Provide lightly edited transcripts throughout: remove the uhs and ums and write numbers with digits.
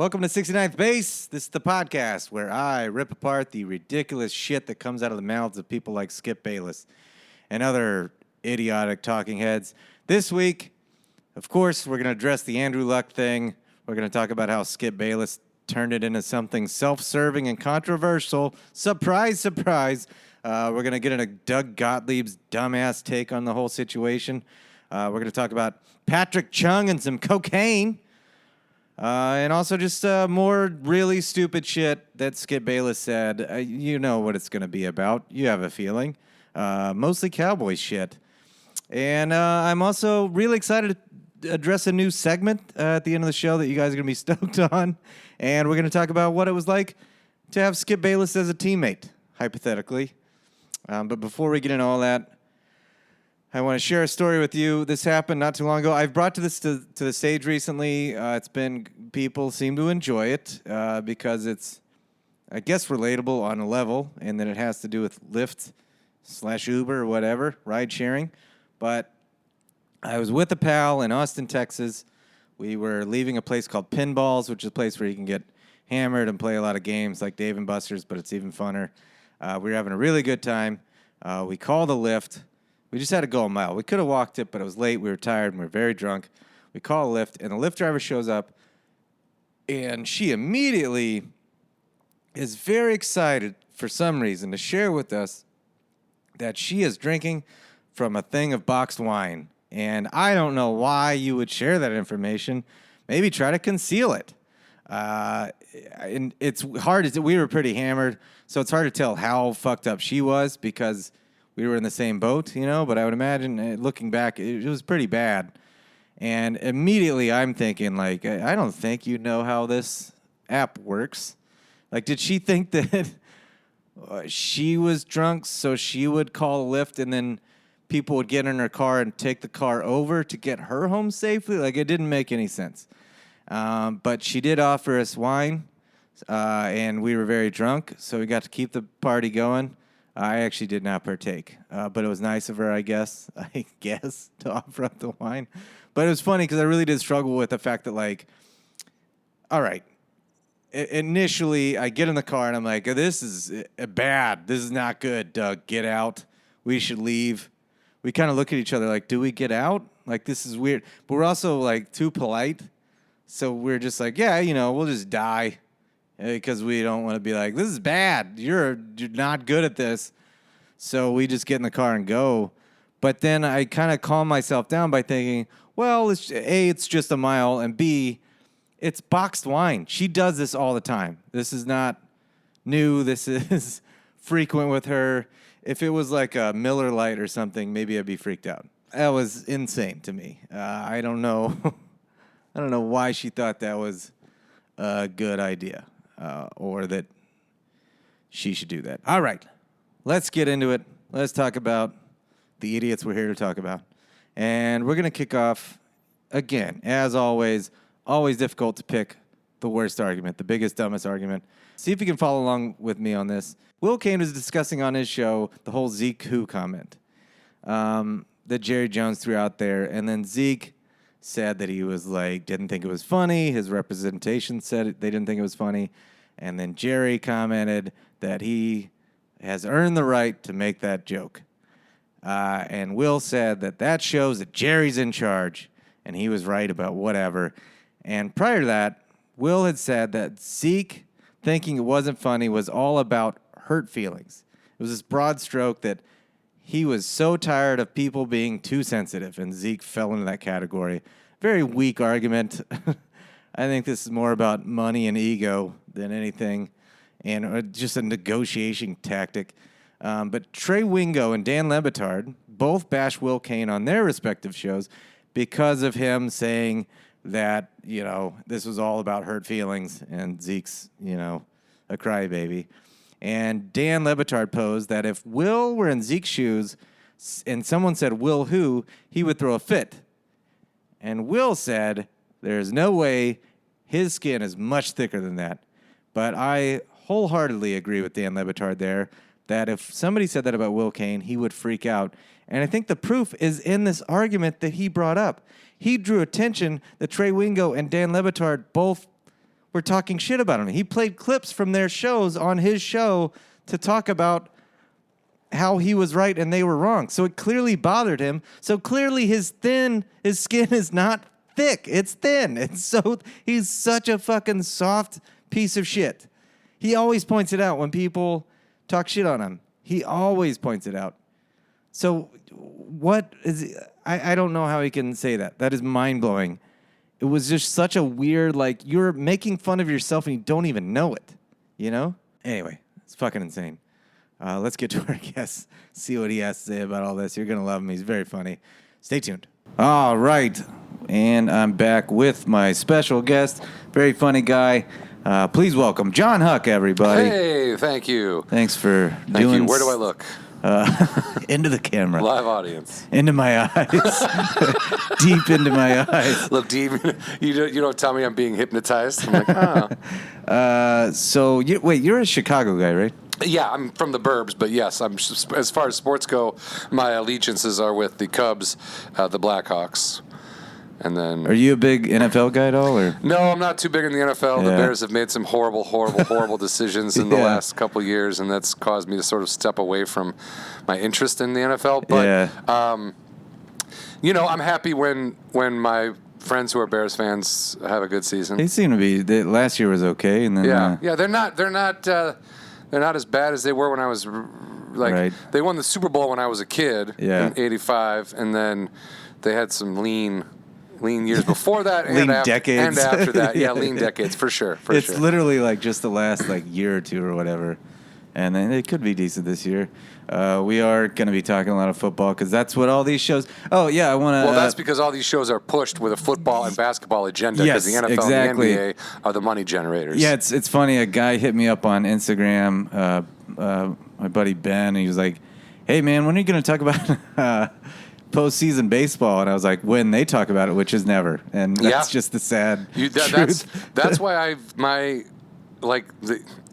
Welcome to 69th Base. This is the podcast where I rip apart the ridiculous shit that comes out of the mouths of people like Skip Bayless and other idiotic talking heads. This week, of course, we're going to address the Andrew Luck thing. We're going to talk about how Skip Bayless turned it into something self-serving and controversial. Surprise, surprise. We're going to get into Doug Gottlieb's dumbass take on the whole situation. We're going to talk about Patrick Chung and some cocaine. And also just more really stupid shit that Skip Bayless said. You know what it's going to be about. You have a feeling. Mostly cowboy shit. And I'm also really excited to address a new segment at the end of the show that you guys are going to be stoked on. And we're going to talk about what it was like to have Skip Bayless as a teammate, hypothetically. But before we get into all that, I want to share a story with you. This happened not too long ago. I've brought this to the stage recently. People seem to enjoy it because it's, I guess, relatable on a level, and then it has to do with Lyft / Uber or whatever, ride sharing. But I was with a pal in Austin, Texas. We were leaving a place called Pinballs, which is a place where you can get hammered and play a lot of games like Dave & Buster's, but it's even funner. We were having a really good time. We called a Lyft. We just had to go a mile. We could have walked it, but it was late. We were tired, and we were very drunk. We call a Lyft, and the Lyft driver shows up, and she immediately is very excited for some reason to share with us that she is drinking from a thing of boxed wine. And I don't know why you would share that information. Maybe try to conceal it. And it's hard. We were pretty hammered, so it's hard to tell how fucked up she was because we were in the same boat, you know, but I would imagine, looking back, it was pretty bad. And immediately I'm thinking, like, I don't think you know how this app works. Like, did she think that she was drunk so she would call a Lyft and then people would get in her car and take the car over to get her home safely? Like, it didn't make any sense. But she did offer us wine, and we were very drunk, so we got to keep the party going. I actually did not partake, but it was nice of her, I guess, to offer up the wine. But it was funny because I really did struggle with the fact that, like, all right, initially I get in the car and I'm like, this is bad. This is not good, Doug. Get out. We should leave. We kind of look at each other like, do we get out? Like, this is weird. But we're also, like, too polite. So we're just like, yeah, you know, we'll just die. Because we don't want to be like, this is bad. You're not good at this. So we just get in the car and go. But then I kind of calm myself down by thinking, well, it's just a mile, and B, it's boxed wine. She does this all the time. This is not new. This is frequent with her. If it was like a Miller Lite or something, maybe I'd be freaked out. That was insane to me. I don't know. I don't know why she thought that was a good idea. Or that she should do that. All right, let's get into it. Let's talk about the idiots we're here to talk about. And we're going to kick off, again, as always difficult to pick the worst argument, the biggest, dumbest argument. See if you can follow along with me on this. Will Cain was discussing on his show the whole Zeke who comment that Jerry Jones threw out there. And then Zeke said that he was like, didn't think it was funny. His representation said they didn't think it was funny. And then Jerry commented that he has earned the right to make that joke. And Will said that shows that Jerry's in charge, and he was right about whatever. And prior to that, Will had said that Zeke thinking it wasn't funny was all about hurt feelings. It was this broad stroke that he was so tired of people being too sensitive, and Zeke fell into that category. Very weak argument. I think this is more about money and ego than anything, and just a negotiation tactic. But Trey Wingo and Dan Le Batard both bashed Will Cain on their respective shows because of him saying that, you know, this was all about hurt feelings and Zeke's, you know, a crybaby. And Dan Le Batard posed that if Will were in Zeke's shoes and someone said, Will who, he would throw a fit. And Will said, there's no way, his skin is much thicker than that. But I wholeheartedly agree with Dan Le Batard there that if somebody said that about Will Cain, he would freak out. And I think the proof is in this argument that he brought up. He drew attention that Trey Wingo and Dan Le Batard both were talking shit about him. He played clips from their shows on his show to talk about how he was right and they were wrong. So it clearly bothered him. So clearly his skin is not thick. It's thin. He's such a fucking soft piece of shit. He always points it out when people talk shit on him. He always points it out. So what is... I don't know how he can say that. That is mind-blowing. It was just such a weird, like, you're making fun of yourself and you don't even know it, you know? Anyway, it's fucking insane. Let's get to our guest, see what he has to say about all this. You're going to love him. He's very funny. Stay tuned. All right. And I'm back with my special guest, very funny guy. Please welcome Jon Huck, everybody. Hey, thank you. Thanks for doing... Thank you. Where do I look? Into the camera. Live audience. Into my eyes. Deep into my eyes. Look deep. You don't tell me I'm being hypnotized. I'm like, oh. You're a Chicago guy, right? Yeah, I'm from the burbs, but yes, as far as sports go, my allegiances are with the Cubs, the Blackhawks. And then, are you a big NFL guy at all? Or? No, I'm not too big in the NFL. Yeah. The Bears have made some horrible decisions in the last couple of years, and that's caused me to sort of step away from my interest in the NFL. But, I'm happy when my friends who are Bears fans have a good season. They seem to be. Last year was okay, and then they're not as bad as they were when I was They won the Super Bowl when I was a kid in '85, and then they had some lean years before that, lean and decades, and after that, lean decades for sure. It's literally like just the last year or two or whatever, and then it could be decent this year. We are going to be talking a lot of football because that's what all these shows. Oh yeah, I want to. Well, that's because all these shows are pushed with a football and basketball agenda. Because the NFL and the NBA are the money generators. Yeah, it's funny. A guy hit me up on Instagram. My buddy Ben, and he was like, "Hey man, when are you going to talk about?" Postseason baseball, and I was like, when they talk about it, which is never, and that's just the sad truth. That's why the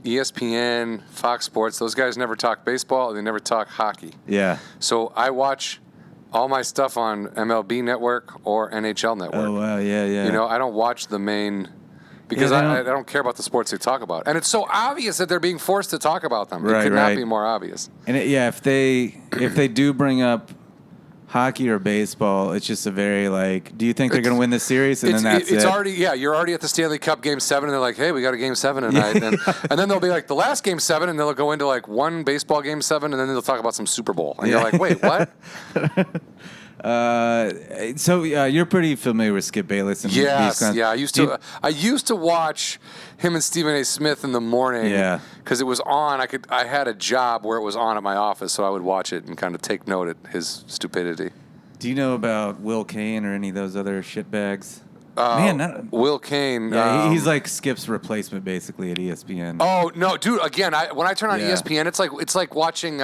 ESPN, Fox Sports, those guys never talk baseball, they never talk hockey. Yeah. So I watch all my stuff on MLB Network or NHL Network. Oh wow, yeah. I don't watch the main because I don't care about the sports they talk about, and it's so obvious that they're being forced to talk about them. It could not be more obvious. And if they do bring up hockey or baseball, it's just a very do you think they're going to win this series? And then that's it. Already, you're already at the Stanley Cup Game 7, and they're like, hey, we got a Game 7 tonight. And then they'll be like, the last Game 7, and they'll go into one baseball Game 7, and then they'll talk about some Super Bowl. And you're like, wait, what? So you're pretty familiar with Skip Bayless. And yes, I used to watch him and Stephen A. Smith in the morning. Yeah, because it was on. I had a job where it was on at my office, so I would watch it and kind of take note at his stupidity. Do you know about Will Cain or any of those other shitbags? Will Cain. Yeah, he's like Skip's replacement, basically, at ESPN. Oh no, dude! Again, when I turn on ESPN, it's like watching.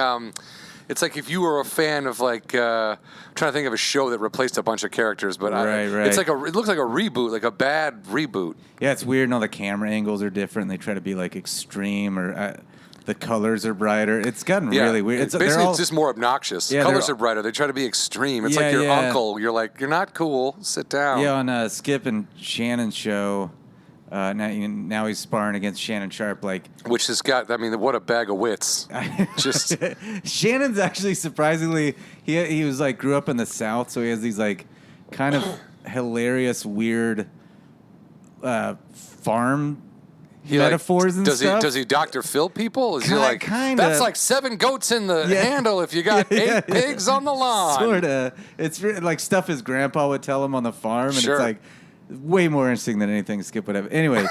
It's like if you were a fan of I'm trying to think of a show that replaced a bunch of characters, but right. It's it looks like a reboot, like a bad reboot. Yeah, it's weird. And all the camera angles are different. They try to be extreme, or the colors are brighter. It's gotten really weird. It's just more obnoxious. Yeah, colors are brighter. They try to be extreme. It's like your uncle. You're like, you're not cool. Sit down. Yeah, on Skip and Shannon's show. Now he's sparring against Shannon Sharp, which has got. I mean, what a bag of wits! Just Shannon's actually surprisingly he was grew up in the South, so he has these kind of hilarious, weird farm metaphors and stuff. Does he Dr. Phil people? Is he kinda, that's like 7 goats in the handle if you got 8 pigs on the lawn? Sorta. It's stuff his grandpa would tell him on the farm, and it's way more interesting than anything Skip would have. Anyway,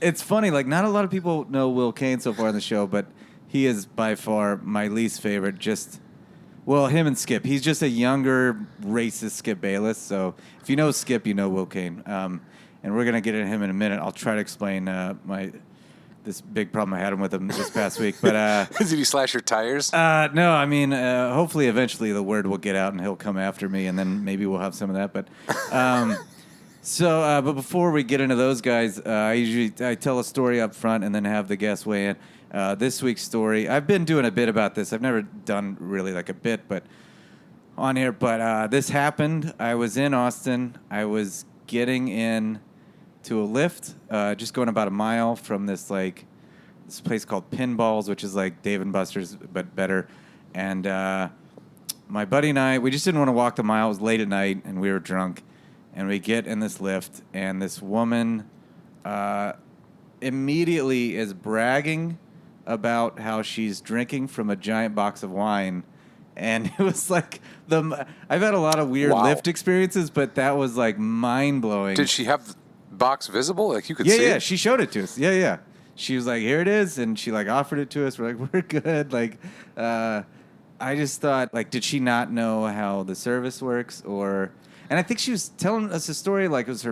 it's funny. Not a lot of people know Will Cain so far on the show, but he is by far my least favorite. Him and Skip. He's just a younger, racist Skip Bayless. So if you know Skip, you know Will Cain. And we're going to get into him in a minute. I'll try to explain this big problem I had with him this past week. But did he slash your tires? No, I mean, hopefully eventually the word will get out and he'll come after me, and then maybe we'll have some of that. But but before we get into those guys, I tell a story up front and then have the guests weigh in. This week's story, I've been doing a bit about this. I've never done really a bit, but on here. But this happened. I was in Austin. I was getting in to a Lyft, just going about a mile from this place called Pinballs, which is like Dave and Buster's but better. And my buddy and I, we just didn't want to walk the mile. It was late at night, and we were drunk. And we get in this Lyft, and this woman immediately is bragging about how she's drinking from a giant box of wine. And it was like I've had a lot of weird Lyft experiences, but that was like mind blowing. Did she have the box visible? Like you could see it? Yeah, she showed it to us. Yeah. She was like, here it is. And she like offered it to us. We're like, we're good. Like, I just thought, like, did she not know how the service works? And I think she was telling us a story like it was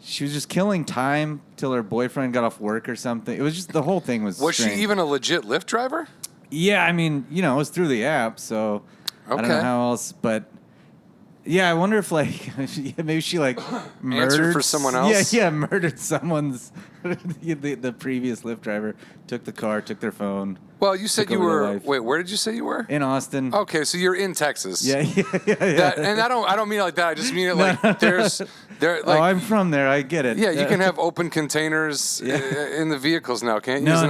she was just killing time till her boyfriend got off work or something. It was just, the whole thing was Was strange. she even a legit Lyft driver? Yeah, I mean, it was through the app, so I don't know how else, but yeah, I wonder if maybe she like murdered answered for someone else. Yeah, murdered someone's the previous Lyft driver, took the car, took their phone. Well, you said you were. Wait, where did you say you were? In Austin. Okay, so you're in Texas. Yeah. And I don't mean it like that. I just mean it like there's. I'm from there. I get it. Yeah, you can have open containers in the vehicles now, can't you? No.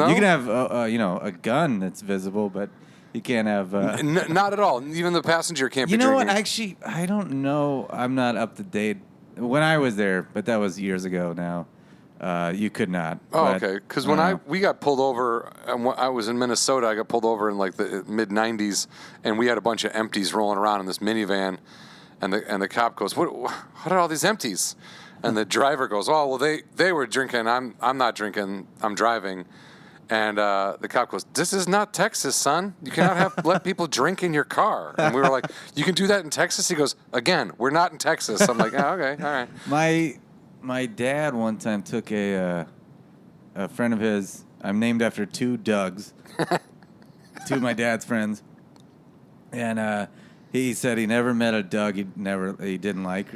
You can have a gun that's visible, but you can't have. Not at all. Even the passenger can't be drinking. You know what? Actually, I don't know. I'm not up to date. When I was there, but that was years ago now. You could not. Oh, okay. Because when we got pulled over, I was in Minnesota. I got pulled over in like the mid '90s, and we had a bunch of empties rolling around in this minivan, and the cop goes, "What are all these empties?" And the driver goes, "Oh, well, they were drinking. I'm not drinking. I'm driving." And the cop goes, "This is not Texas, son. You cannot let people drink in your car." And we were like, "You can do that in Texas?" He goes, "Again, we're not in Texas." I'm like, "Oh, okay, all right." My dad one time took a friend of his. I'm named after two Dougs, two of my dad's friends, and he said he never met a Doug he didn't like,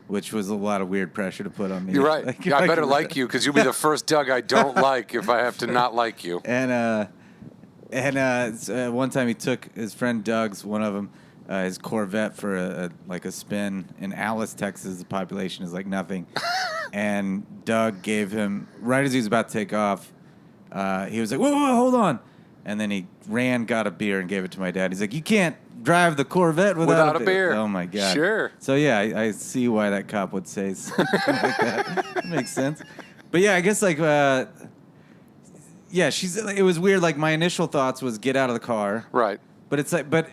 which was a lot of weird pressure to put on me. You're right. I better like you because you'll be the first Doug I don't like if I have to not like you. And one time he took his friend Doug's, one of them, his Corvette for a spin in Alice, Texas. The population is like nothing. And Doug gave him, right as he was about to take off, he was like, whoa, hold on. And then he ran, got a beer, and gave it to my dad. He's like, you can't drive the Corvette without a beer. Oh, my God. Sure. So, yeah, I see why that cop would say something like that. It makes sense. But, yeah, I guess, like, it was weird. Like, my initial thoughts was get out of the car. Right. But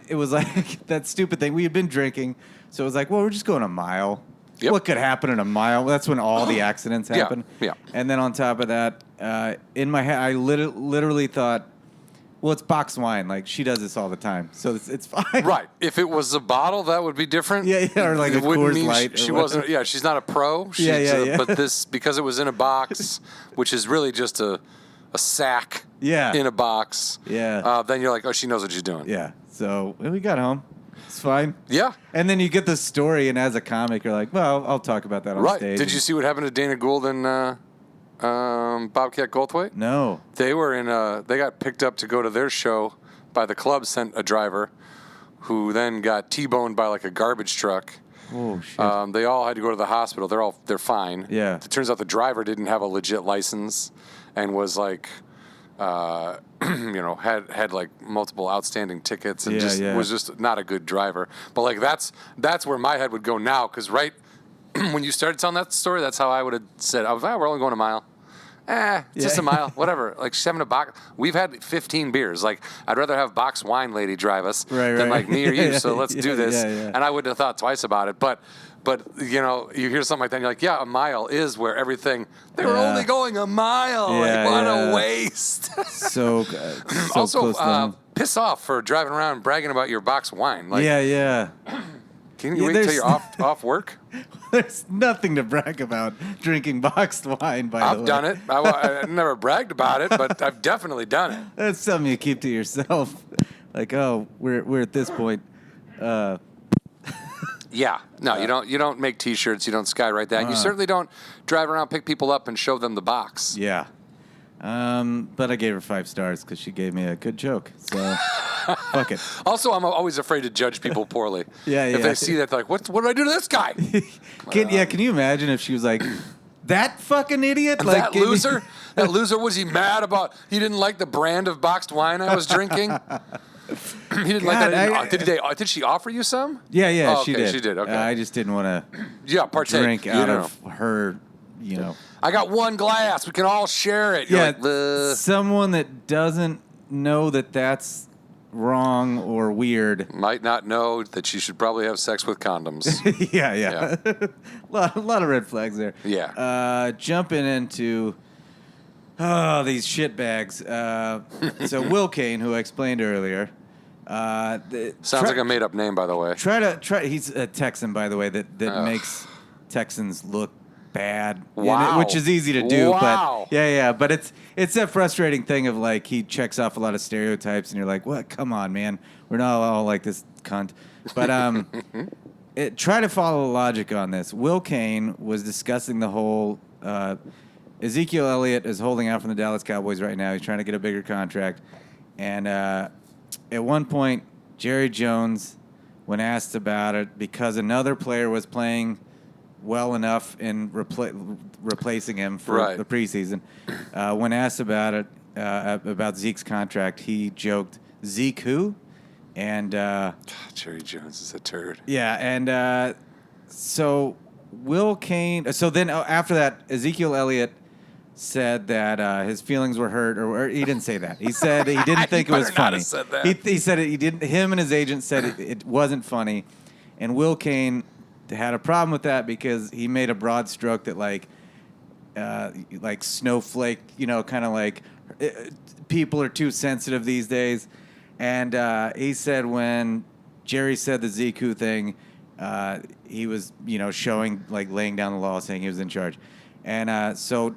it was like that stupid thing. We had been drinking, so it was like, well, we're just going a mile. Yep. What could happen in a mile? That's when all the accidents happen. Yeah. And then on top of that, in my head, I literally thought, well, it's boxed wine. Like, she does this all the time, so it's fine. Right. If it was a bottle, that would be different. Yeah, or like a Coors Light. She wasn't. Yeah, she's not a pro. But this, because it was in a box, which is really just a sack. Yeah. In a box. Yeah. Then you're like, oh, she knows what she's doing. Yeah. So we got home. It's fine. Yeah. And then you get the story, and as a comic, you're like, well, I'll talk about that on stage. Did you see what happened to Dana Gould and Bobcat Goldthwait? No. They were they got picked up to go to their show by the club, sent a driver who then got T-boned by like a garbage truck. Oh, shit. They all had to go to the hospital. They're fine. Yeah. It turns out the driver didn't have a legit license and was like, had like multiple outstanding tickets and was just not a good driver. But like that's where my head would go now, because right when you started telling that story, that's how I would have said. I was like, we're only going a mile. It's just a mile, whatever. Like, she's having a box. We've had 15 beers. Like, I'd rather have box wine lady drive us than like me or you. So let's do this. Yeah. And I wouldn't have thought twice about it. But you hear something like that, and you're like, yeah, a mile is where everything. They were only going a mile. What a waste. So also, piss off for driving around bragging about your box wine. Like, yeah. Can you wait till you're off work? There's nothing to brag about drinking boxed wine, by the way. I've done it. I never bragged about it, but I've definitely done it. That's something you keep to yourself. Like, oh, we're at this point. Yeah. No, you don't make T-shirts. You don't skywrite that. And you certainly don't drive around, pick people up, and show them the box. Yeah. But I gave her 5 stars because she gave me a good joke. So, fuck it. Also, I'm always afraid to judge people poorly. Yeah. If they see that, they're like, what did I do to this guy? Can you imagine if she was like, that fucking idiot? Like, that loser? That loser, was he mad about, he didn't like the brand of boxed wine I was drinking? He didn't like that. Did she offer you some? Yeah, oh, she okay, did. She did, okay. I just didn't want to partake. Drink out of her, I got 1 glass. We can all share it. You're someone that doesn't know that that's wrong or weird might not know that she should probably have sex with condoms. yeah. a lot of red flags there. Yeah. Jumping into these shitbags. So Will Kane, who I explained earlier. Sounds like a made-up name, by the way. He's a Texan, by the way, that makes Texans look bad. Wow. Which is easy to do. Wow. But but it's that frustrating thing of like he checks off a lot of stereotypes and you're like, what? Come on, man. We're not all like this cunt. But try to follow the logic on this. Will Kane was discussing the whole Ezekiel Elliott is holding out from the Dallas Cowboys right now. He's trying to get a bigger contract. And at one point, Jerry Jones, when asked about it, because another player was playing well enough in replacing him for the preseason, when asked about it, about Zeke's contract, he joked, Zeke who? And Jerry Jones is a turd. Yeah, and so Will Kane. So then after that, Ezekiel Elliott said that his feelings were hurt, or he didn't say that. He said he didn't think it was funny. Said that. He said he didn't. Him and his agent said it wasn't funny, and Will Kane had a problem with that because he made a broad stroke that like snowflake, kind of like people are too sensitive these days. And he said when Jerry said the Ziku thing, he was, showing, like, laying down the law, saying he was in charge. And so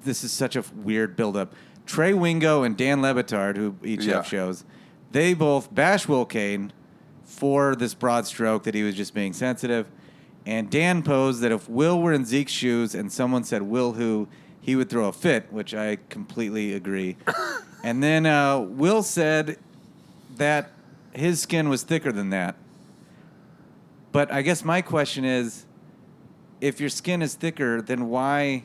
this is such a weird buildup. Trey Wingo and Dan Lebitard, who each have shows, they both bash Will Kane for this broad stroke that he was just being sensitive. And Dan posed that if Will were in Zeke's shoes and someone said Will who, he would throw a fit, which I completely agree. And then Will said that his skin was thicker than that. But I guess my question is, if your skin is thicker, then why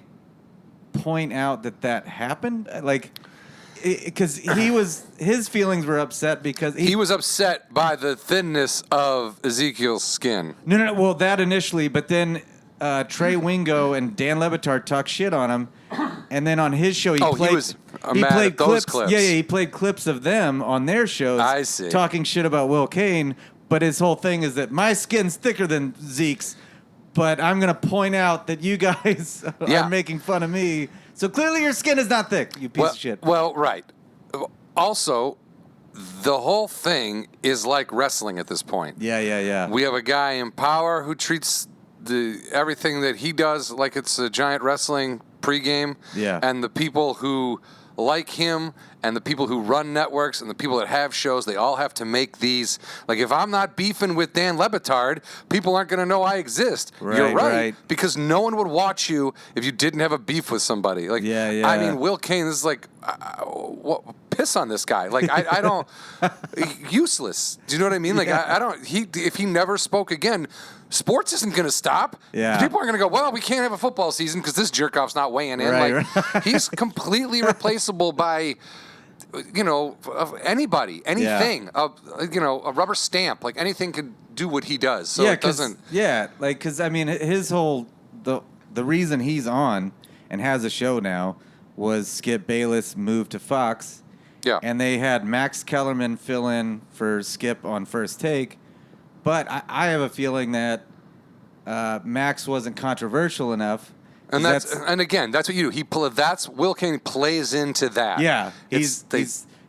point out that happened? Like, because his feelings were upset because he was upset by the thinness of Ezekiel's skin. No. Well, that initially, but then Trey Wingo and Dan Lebitard talked shit on him, and then on his show he played clips. Yeah, he played clips of them on their shows. I see. Talking shit about Will Kane, but his whole thing is that my skin's thicker than Zeke's, but I'm gonna point out that you guys are making fun of me. So clearly your skin is not thick, you piece of shit. Well, right. Also, the whole thing is like wrestling at this point. Yeah. We have a guy in power who treats everything that he does like it's a giant wrestling pregame. Yeah. And the people who like him and the people who run networks and the people that have shows, they all have to make these. Like, if I'm not beefing with Dan Lebitard, people aren't going to know I exist. You're right. Because no one would watch you if you didn't have a beef with somebody. Like, yeah. I mean, Will Kane is like, piss on this guy. Like, I don't, useless. Do you know what I mean? Like, I don't, if he never spoke again, sports isn't going to stop. Yeah. People aren't going to go, well, we can't have a football season because this jerk-off's not weighing in. Right. He's completely replaceable by, anybody, anything. A rubber stamp. Like, anything could do what he does. So it doesn't. Yeah, like, because, I mean, his whole, the reason he's on and has a show now was Skip Bayless moved to Fox. Yeah. And they had Max Kellerman fill in for Skip on First Take. But I have a feeling that Max wasn't controversial enough. And again, that's what you do. That's Will Kane plays into that. Yeah, he's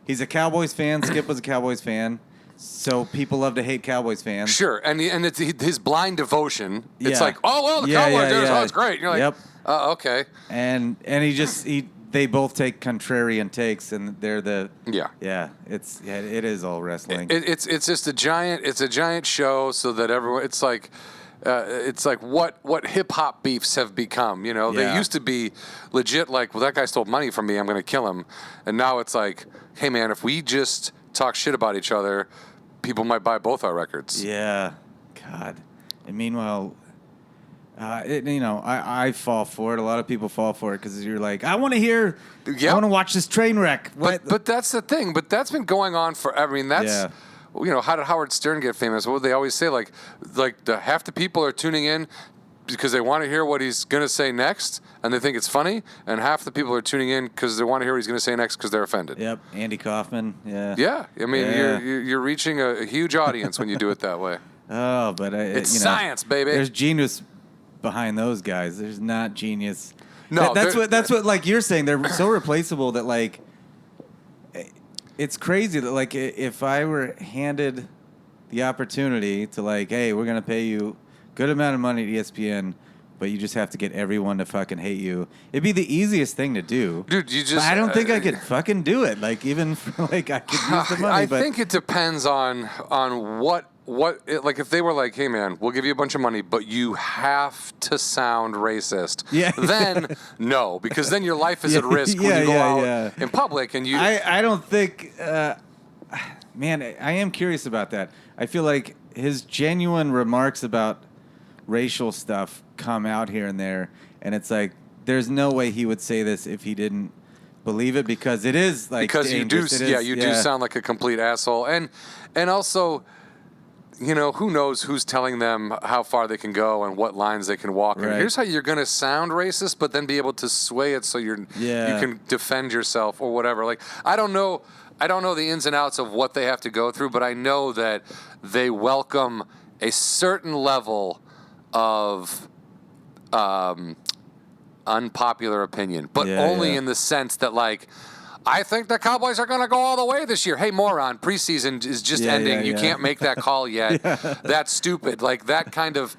a Cowboys fan. Skip was a Cowboys fan, so people love to hate Cowboys fans. Sure, and it's his blind devotion. It's like, the Cowboys, it's great. And you're like, okay. And they both take contrarian takes, and they're it is all wrestling. It's just a giant show, so that everyone. It's like it's like what hip hop beefs have become. You know, they used to be legit. Like, well, that guy stole money from me, I'm going to kill him. And now it's like, hey man, if we just talk shit about each other, people might buy both our records. Yeah, God. And meanwhile, I fall for it. A lot of people fall for it because you're like, I want to hear, I want to watch this train wreck. But that's the thing. But that's been going on forever. I mean, that's, how did Howard Stern get famous? What would they always say? Like half the people are tuning in because they want to hear what he's going to say next, and they think it's funny, and half the people are tuning in because they want to hear what he's going to say next because they're offended. Yep, Andy Kaufman. Yeah. Yeah, I mean, you're reaching a huge audience when you do it that way. Oh, but it's science, baby. There's genius behind those guys. There's not genius. No, that's what like you're saying. They're so replaceable that like it's crazy that like if I were handed the opportunity to like, hey, we're gonna pay you good amount of money at ESPN, but you just have to get everyone to fucking hate you. It'd be the easiest thing to do. Dude, you just... But I don't think I could fucking do it. Like, even for, like, I could use the money. I think it depends on what like, if they were like, hey, man, we'll give you a bunch of money, but you have to sound racist. Yeah. Then, no, because then your life is at risk when you go out in public and you... I don't think... man, I am curious about that. I feel like his genuine remarks about racial stuff come out here and there, and it's like there's no way he would say this if he didn't believe it, because it is like because dangerous. you do sound like a complete asshole, and also, who knows who's telling them how far they can go and what lines they can walk. Right. And here's how you're going to sound racist, but then be able to sway it so you can defend yourself or whatever. Like, I don't know the ins and outs of what they have to go through, but I know that they welcome a certain level of unpopular opinion, but only in the sense that, like, I think the Cowboys are going to go all the way this year. Hey, moron, preseason is just ending. You can't make that call yet. That's stupid. Like, that kind of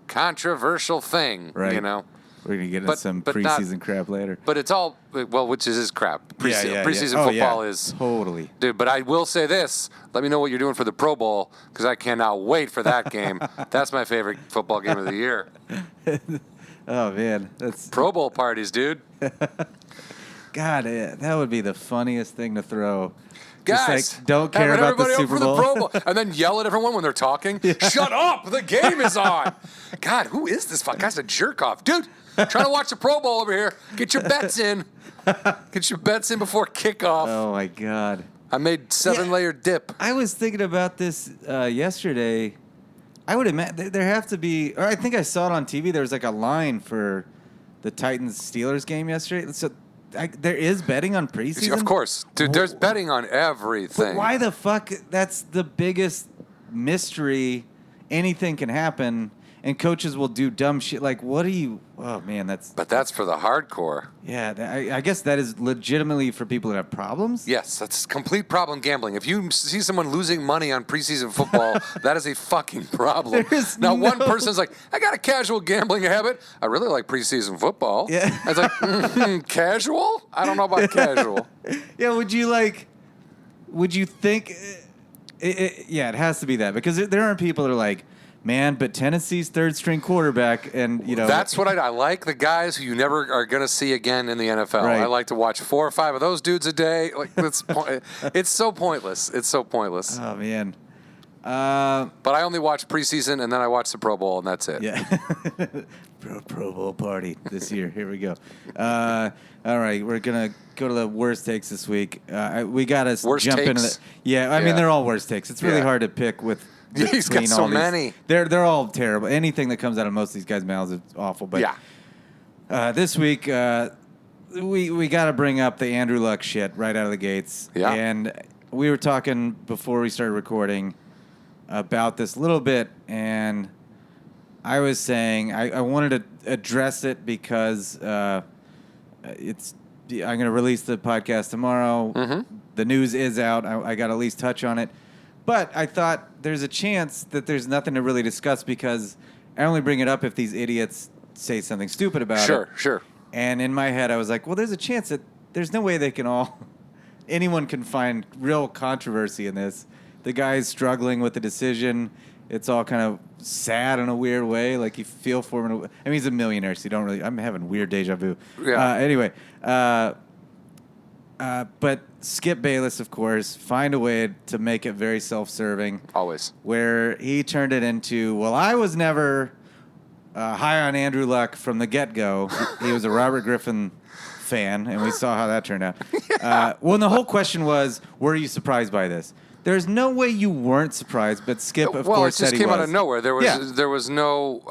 controversial thing, We're going to get into some preseason crap later. But it's all, which is crap. Preseason football is. Totally. Dude, but I will say this. Let me know what you're doing for the Pro Bowl, because I cannot wait for that game. That's my favorite football game of the year. Oh, man. That's Pro Bowl parties, dude. God, that would be the funniest thing to throw. Guys, just like, don't care about the Super Bowl. The Pro Bowl. And then yell at everyone when they're talking. Shut up! The game is on! God, who is this fuck? Guy's a jerk off. Dude, trying to watch the Pro Bowl over here. Get your bets in. Get your bets in before kickoff. Oh, my God. I made 7-layer dip. I was thinking about this yesterday. I would imagine there have to be, or I think I saw it on TV. There was like a line for the Titans-Steelers game yesterday. So there is betting on preseason? Of course. Dude, there's betting on everything. But why the fuck? That's the biggest mystery. Anything can happen, and coaches will do dumb shit. Like, what do you... Oh, man, But that's for the hardcore. Yeah, I guess that is legitimately for people that have problems? Yes, that's complete problem gambling. If you see someone losing money on preseason football, that is a fucking problem. One person's like, I got a casual gambling habit. I really like preseason football. Yeah. I was like, casual? I don't know about casual. Yeah, would you think... it has to be that, because there aren't people that are like, man, but Tennessee's third-string quarterback, and, That's what I like, the guys who you never are going to see again in the NFL. Right. I like to watch 4 or 5 of those dudes a day. Like, it's so pointless. It's so pointless. Oh, man. But I only watch preseason, and then I watch the Pro Bowl, and that's it. Yeah. Pro Bowl party this year. Here we go. All right, we're going to go to the worst takes this week. We got to jump into the... Yeah, I mean, they're all worst takes. It's really hard to pick with... He's got so many. They're all terrible. Anything that comes out of most of these guys' mouths is awful. But this week, we got to bring up the Andrew Luck shit right out of the gates. Yeah. And we were talking before we started recording about this a little bit, and I was saying I wanted to address it because I'm going to release the podcast tomorrow. Mm-hmm. The news is out. I got to at least touch on it. But I thought there's a chance that there's nothing to really discuss, because I only bring it up if these idiots say something stupid about it. Sure. And in my head, I was like, well, there's a chance that there's no way anyone can find real controversy in this. The guy's struggling with the decision, it's all kind of sad in a weird way. Like you feel for him. I mean, he's a millionaire, so you don't really. I'm having weird deja vu. Yeah. Anyway, but Skip Bayless, of course, find a way to make it very self-serving. Always. Where he turned it into, well, I was never high on Andrew Luck from the get-go. He was a Robert Griffin fan, and we saw how that turned out. Well, and the whole question was, were you surprised by this? There's no way you weren't surprised, but Skip, of course, said he was. Well, it just came out of nowhere. There was no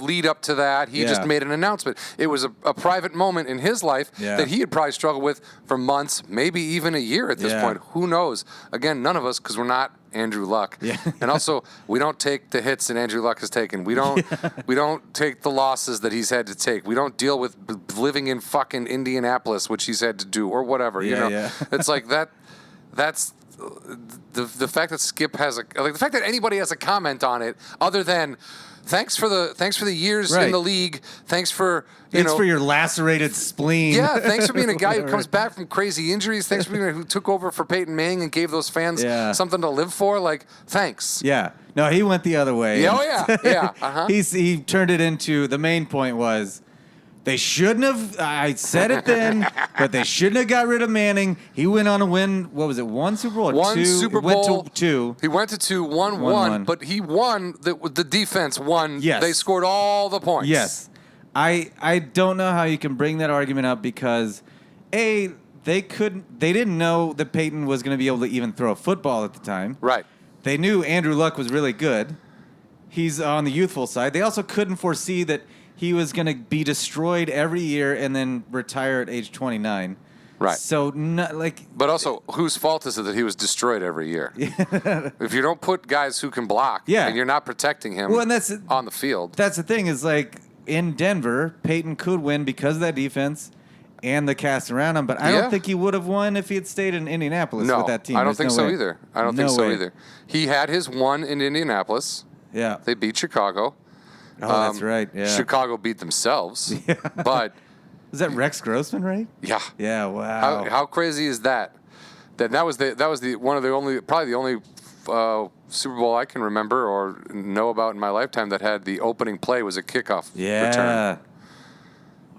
lead up to that. He just made an announcement. It was a private moment in his life that he had probably struggled with for months, maybe even a year at this point. Who knows? Again, none of us, because we're not Andrew Luck. Yeah. And also, we don't take the hits that Andrew Luck has taken. We don't take the losses that he's had to take. We don't deal with living in fucking Indianapolis, which he's had to do, or whatever. It's like that. That's the fact that Skip has the fact that anybody has a comment on it other than thanks for the years in the league. Thanks for your lacerated spleen. Yeah, thanks for being a guy who comes back from crazy injuries. Thanks for being who took over for Peyton Manning and gave those fans something to live for. Like, thanks. Yeah. No, he went the other way. Yeah. He turned it into, the main point was, they shouldn't have, I said it then, but they shouldn't have got rid of Manning. He went on to win, what was it, one Super Bowl or one two? Super Bowl. Went to two. He went to two, won one, but he won, the defense won. Yes. They scored all the points. Yes. I don't know how you can bring that argument up because, A, they didn't know that Peyton was going to be able to even throw a football at the time. Right. They knew Andrew Luck was really good. He's on the youthful side. They also couldn't foresee that he was going to be destroyed every year and then retire at age 29. Right. So, but also, whose fault is it that he was destroyed every year? If you don't put guys who can block and you're not protecting him on the field. That's the thing is, like, in Denver, Peyton could win because of that defense and the cast around him, but I don't think he would have won if he had stayed in Indianapolis with that team. I don't think so either. He had his one in Indianapolis. Yeah. They beat Chicago. Oh, that's right. Yeah. Chicago beat themselves. Yeah. But is that Rex Grossman, right? Yeah. Yeah. Wow. How crazy is that? That was probably the only Super Bowl I can remember or know about in my lifetime that had the opening play was a kickoff return.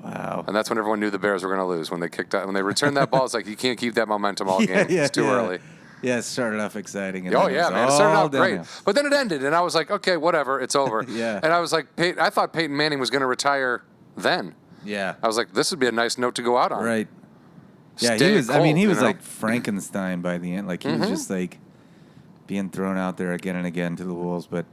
Wow. And that's when everyone knew the Bears were going to lose when they returned that ball. It's like you can't keep that momentum all game. It's too early. Yeah, it started off exciting. And man. It started out great. But then it ended, and I was like, okay, whatever, it's over. Yeah. And I was like, I thought Peyton Manning was going to retire then. Yeah. I was like, this would be a nice note to go out on. Right. Yeah, he was like Frankenstein by the end. Like, he was just like being thrown out there again and again to the wolves. But,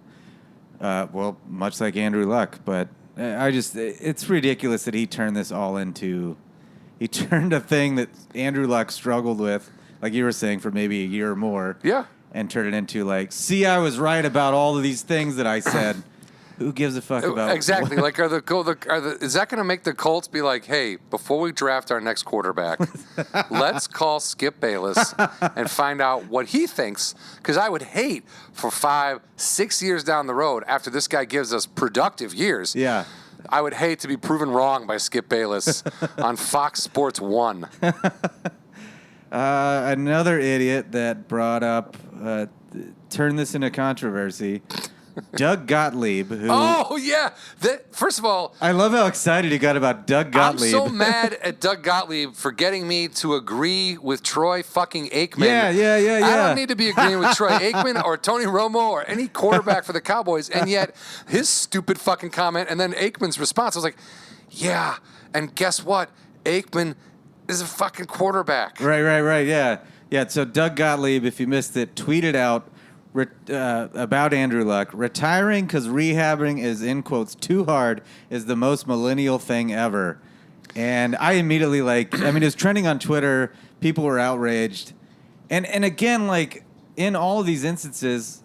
much like Andrew Luck. But it's ridiculous that he turned this all into, he turned a thing that Andrew Luck struggled with, like you were saying, for maybe a year or more. Yeah. And turn it into like, see, I was right about all of these things that I said. Who gives a fuck about exactly? Like, is that going to make the Colts be like, hey, before we draft our next quarterback, let's call Skip Bayless and find out what he thinks? Because I would hate for 5-6 years down the road after this guy gives us productive years. Yeah. I would hate to be proven wrong by Skip Bayless on Fox Sports 1. Another idiot that brought up, turned this into controversy. Doug Gottlieb, who... Oh, yeah. First of all... I love how excited he got about Doug Gottlieb. I'm so mad at Doug Gottlieb for getting me to agree with Troy fucking Aikman. Yeah. I don't need to be agreeing with Troy Aikman or Tony Romo or any quarterback for the Cowboys, and yet his stupid fucking comment and then Aikman's response, I was like, yeah, and guess what? Aikman is a fucking quarterback. Right, yeah. Yeah, so Doug Gottlieb, if you missed it, tweeted out about Andrew Luck, retiring because rehabbing is, in quotes, too hard is the most millennial thing ever. And I immediately, it was trending on Twitter. People were outraged. And again, like, in all of these instances,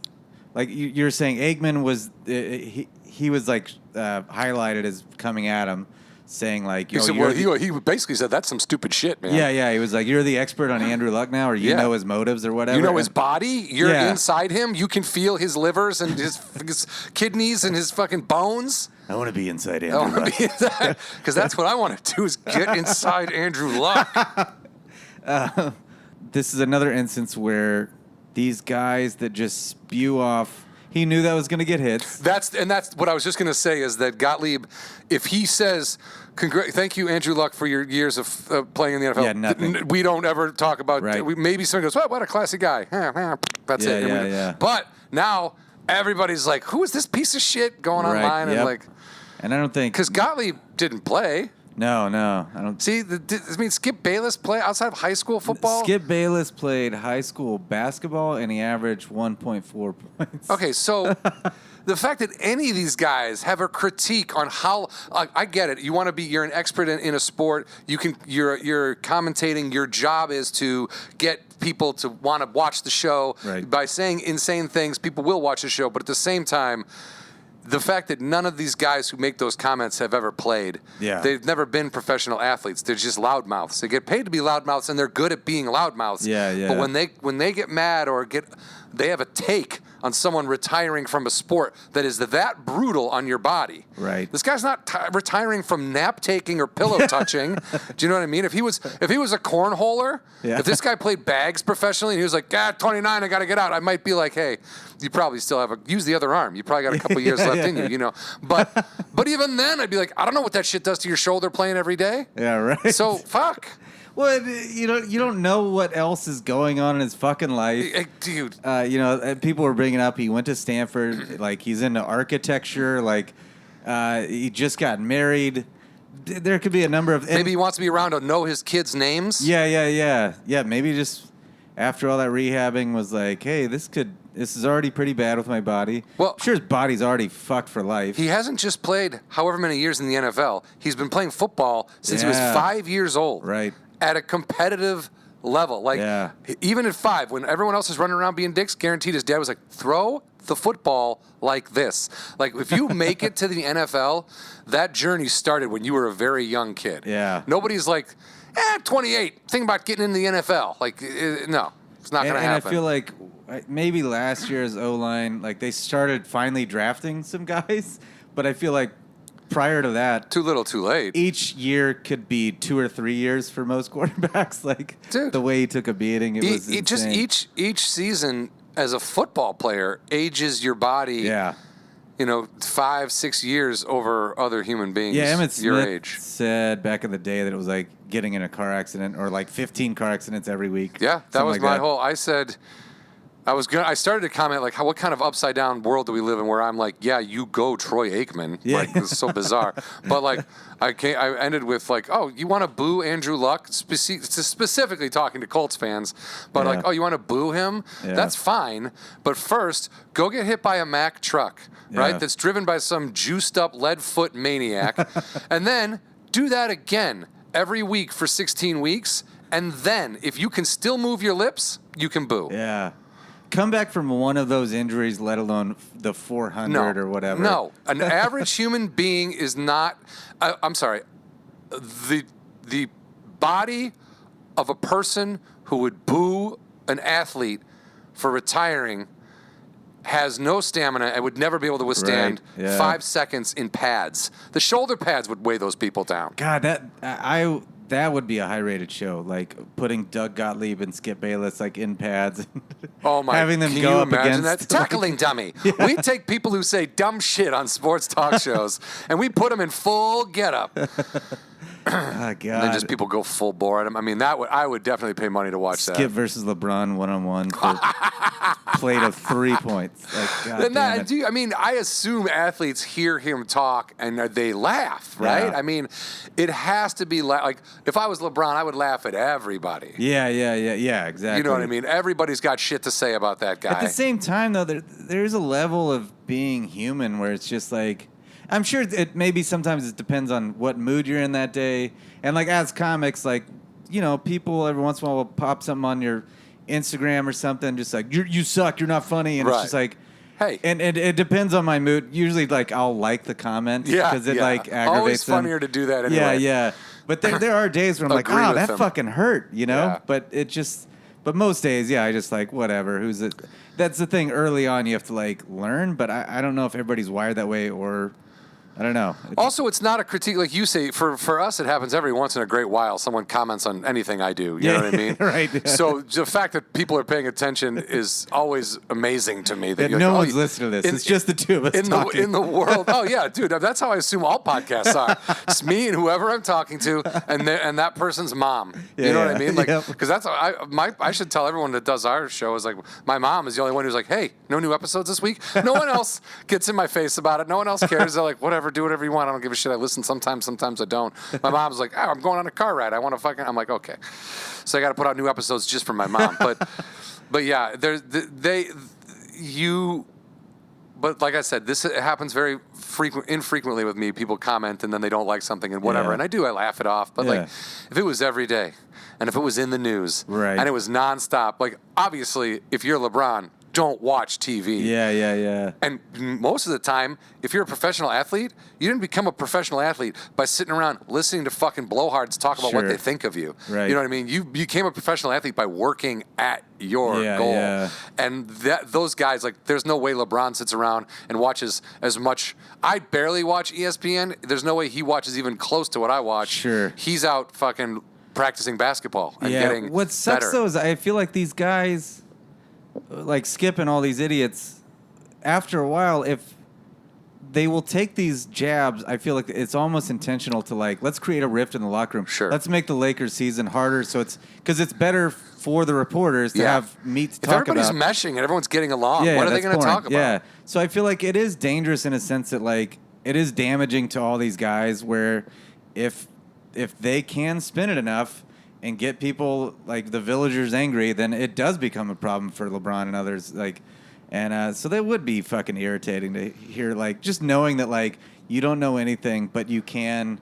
like you're saying, Aikman was, he was, like, highlighted as coming at him. Saying like, he basically said that's some stupid shit, man. Yeah. He was like, you're the expert on Andrew Luck now, or you know his motives or whatever. You know his body. You're inside him. You can feel his livers and his kidneys and his fucking bones. I want to be inside Andrew Luck. Because that's what I want to do is get inside Andrew Luck. This is another instance where these guys that just spew off, he knew that was going to get hits. That's what I was just going to say is that Gottlieb, if he says, thank you, Andrew Luck, for your years of playing in the NFL. Yeah, nothing. We don't ever talk about. Right. Maybe someone goes, what a classy guy. That's it. Yeah. But now everybody's like, who is this piece of shit going online? Yep. And I don't think because Gottlieb didn't play. No, I don't. See, Skip Bayless play outside of high school football? Skip Bayless played high school basketball, and he averaged 1.4 points. Okay, so the fact that any of these guys have a critique on how I get it. You're an expert in a sport. You're commentating. Your job is to get people to want to watch the show. Right. By saying insane things. People will watch the show, but at the same time, the fact that none of these guys who make those comments have ever played, they've never been professional athletes. They're just loudmouths. They get paid to be loudmouths, and they're good at being loudmouths. Yeah. But when they get mad or they have a take on someone retiring from a sport that is that brutal on your body. Right. This guy's not retiring from nap taking or pillow touching. Do you know what I mean? If he was a cornholer, if this guy played bags professionally and he was like, 29, I got to get out, I might be like, hey, you probably still use the other arm. You probably got a couple years left in you, you know. But even then, I'd be like, I don't know what that shit does to your shoulder playing every day. Yeah, right. So fuck. Well, you don't know what else is going on in his fucking life, dude. People were bringing up he went to Stanford, like he's into architecture, like he just got married. There could be a number of maybe he wants to be around to know his kids' names. Yeah. Maybe just after all that rehabbing was like, hey, this is already pretty bad with my body. Well, I'm sure his body's already fucked for life. He hasn't just played however many years in the NFL. He's been playing football since he was 5 years old. Right. At a competitive level. Like, even at 5, when everyone else is running around being dicks, guaranteed his dad was like, throw the football like this. Like, if you make it to the NFL, that journey started when you were a very young kid. Yeah. Nobody's like, 28, think about getting into the NFL. Like, no, it's not going to happen. And I feel like maybe last year's O-line, like, they started finally drafting some guys, but I feel like prior to that, too little, too late. Each year could be 2 or 3 years for most quarterbacks. Like, dude, the way he took a beating, it was insane. Just each season as a football player ages your body. Yeah. 5-6 years over other human beings. Yeah, Emmett Smith your age said back in the day that it was like getting in a car accident or like 15 car accidents every week. Yeah, that was my whole. I said. I started to comment like, what kind of upside down world do we live in? Where I'm like, yeah, you go Troy Aikman. Yeah. Like, it's so bizarre. But like, I ended with like, oh, you want to boo Andrew Luck? Specifically talking to Colts fans, but like, oh, you want to boo him? Yeah. That's fine. But first, go get hit by a Mack truck, right? That's driven by some juiced up lead foot maniac, and then do that again every week for 16 weeks, and then if you can still move your lips, you can boo. Yeah. Come back from one of those injuries, let alone the 400 or whatever. No, an average human being is not. I'm sorry. The body of a person who would boo an athlete for retiring has no stamina and would never be able to withstand 5 seconds in pads. The shoulder pads would weigh those people down. God, that would be a high-rated show, like putting Doug Gottlieb and Skip Bayless like in pads. Oh my! Having them can go you up imagine against that? Tackling dummy. Yeah. We take people who say dumb shit on sports talk shows and we put them in full getup. Oh, God. And then just people go full bore at him. I mean, I would definitely pay money to watch that. Skip versus LeBron one-on-one for plate of 3 points. Like, I assume athletes hear him talk and they laugh, right? Yeah. I mean, it has to be like if I was LeBron, I would laugh at everybody. Yeah, exactly. You know what I mean? Everybody's got shit to say about that guy. At the same time, though, there's a level of being human where it's just like, I'm sure maybe sometimes it depends on what mood you're in that day. And like as comics, like, people every once in a while will pop something on your Instagram or something, just like, you suck, you're not funny. And it's just like, hey. And it depends on my mood. Usually, like, I'll like the comment because it like aggravates Always funnier to do that anyway. Yeah. But there are days when I'm like, oh, that fucking hurt, Yeah. But most days, I just like, whatever. Who's it? That's the thing. Early on, you have to like learn. But I don't know if everybody's wired that way or I don't know. Also, it's not a critique. Like you say, for us, it happens every once in a great while. Someone comments on anything I do. You know what I mean? Right. So the fact that people are paying attention is always amazing to me. That no one's listening to this. It's just the two of us talking. In the world. Oh, yeah, dude. That's how I assume all podcasts are. It's me and whoever I'm talking to and that person's mom. You know what I mean? Like, because that's I should tell everyone that does our show is like, my mom is the only one who's like, hey, no new episodes this week. No one else gets in my face about it. No one else cares. They're like, whatever, do whatever you want. I don't give a shit. I listen sometimes I don't. My mom's like, I'm going on a car ride. I want to fucking. I'm like, okay. So I got to put out new episodes just for my mom. But yeah, But like I said, this happens very infrequently with me. People comment and then they don't like something and whatever. And I laugh it off. But like, if it was every day and if it was in the news and it was nonstop, like obviously if you're LeBron, don't watch TV. Yeah. And most of the time, if you're a professional athlete, you didn't become a professional athlete by sitting around listening to fucking blowhards talk about what they think of you. Right. You know what I mean? You became a professional athlete by working at your goal. Yeah. And those guys, like, there's no way LeBron sits around and watches as much. I barely watch ESPN. There's no way he watches even close to what I watch. Sure. He's out fucking practicing basketball and getting better. What sucks, though, is I feel like these guys, like Skip and all these idiots, after a while, if they will take these jabs, I feel like it's almost intentional to like, let's create a rift in the locker room. Sure. Let's make the Lakers season harder, so because it's better for the reporters to have meat to talk about. If everybody's meshing and everyone's getting along, what are they going to talk about? Yeah. So I feel like it is dangerous in a sense that like it is damaging to all these guys. Where if they can spin it enough and get people like the villagers angry, then it does become a problem for LeBron and others. Like, and so that would be fucking irritating to hear, like, just knowing that like you don't know anything, but you can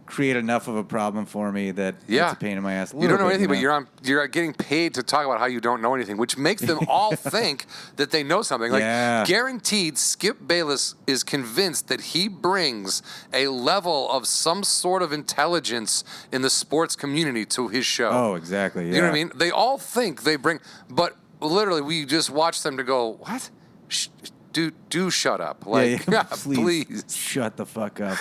create enough of a problem for me that it's a pain in my ass. You don't know anything, but you're getting paid to talk about how you don't know anything, which makes them all think that they know something. Like, guaranteed, Skip Bayless is convinced that he brings a level of some sort of intelligence in the sports community to his show. Oh, exactly. Yeah. You know what I mean? They all think they bring, but literally we just watch them to go, what? Do shut up. Like, please shut the fuck up.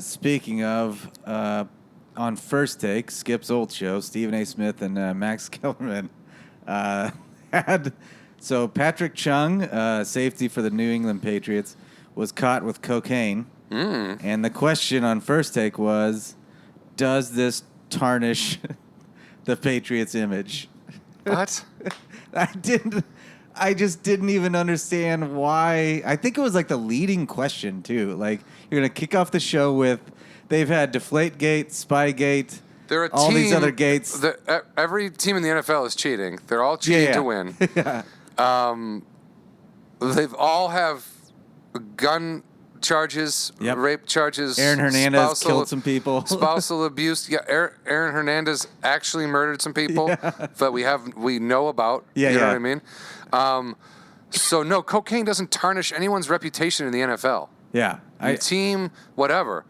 Speaking of, on First Take, Skip's old show, Stephen A. Smith and Max Kellerman had... So Patrick Chung, safety for the New England Patriots, was caught with cocaine. And the question on First Take was, does this tarnish the Patriots' image? What? I just didn't even understand why. I think it was like the leading question, too. Like, you're going to kick off the show with, they've had Deflategate, Spygate, all these other gates. Every team in the NFL is cheating. They're all cheating to win. They've all have gun charges, rape charges. Aaron Hernandez killed some people. Spousal abuse. Yeah, Aaron Hernandez actually murdered some people that we know about. You know what I mean? So no, cocaine doesn't tarnish anyone's reputation in the NFL. Yeah. Team, whatever.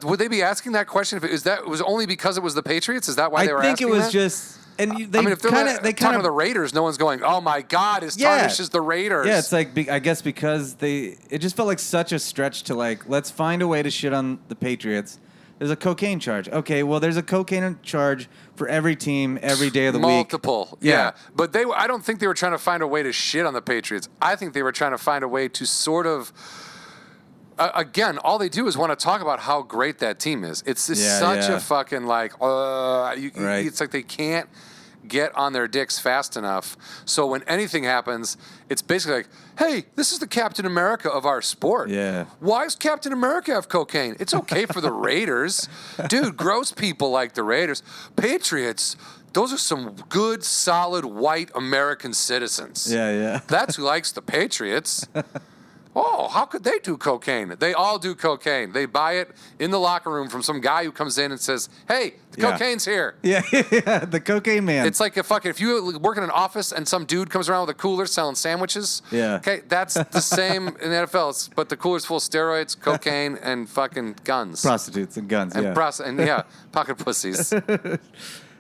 Would they be asking that question? It was only because it was the Patriots? Is that why they were asking that? I think it was just... And if they're talking to the Raiders, no one's going, oh my God, it tarnishes the Raiders. Yeah, it's like, I guess because it just felt like such a stretch to like, let's find a way to shit on the Patriots. There's a cocaine charge. Okay, well, there's a cocaine charge for every team every day of the week. Multiple. Yeah. But I don't think they were trying to find a way to shit on the Patriots. I think they were trying to find a way to sort of... again, all they do is want to talk about how great that team is. It's such a fucking like, it's like they can't get on their dicks fast enough. So when anything happens, it's basically like, hey, this is the Captain America of our sport. Yeah. Why does Captain America have cocaine? It's okay for the Raiders. Dude, gross people like the Raiders. Patriots, those are some good, solid, white American citizens. Yeah. That's who likes the Patriots. Oh, how could they do cocaine? They all do cocaine. They buy it in the locker room from some guy who comes in and says, hey, the cocaine's here. Yeah, the cocaine man. It's like if you work in an office and some dude comes around with a cooler selling sandwiches. Yeah. Okay, that's the same in the NFL. But the cooler's full of steroids, cocaine, and fucking guns. Prostitutes and guns, pocket pussies.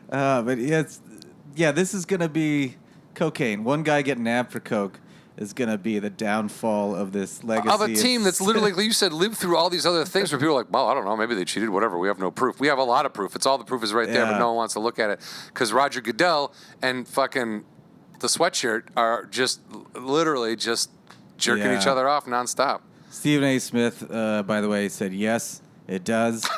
But this is going to be cocaine. One guy getting nabbed for coke. is going to be the downfall of this legacy. Of a team that's literally, like you said, lived through all these other things where people are like, well, I don't know, maybe they cheated, whatever. We have no proof. We have a lot of proof. It's all the proof is right there, but no one wants to look at it. Because Roger Goodell and fucking the sweatshirt are just literally just jerking each other off nonstop. Stephen A. Smith, by the way, said yes, it does.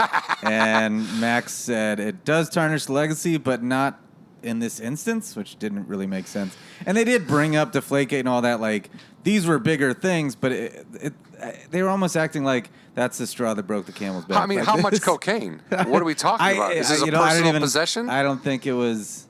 And Max said it does tarnish the legacy, but not in this instance, which didn't really make sense. And they did bring up Deflategate and all that. Like, these were bigger things, but they were almost acting like that's the straw that broke the camel's back. I mean, how much cocaine? What are we talking about? Is this a personal possession? I don't think it was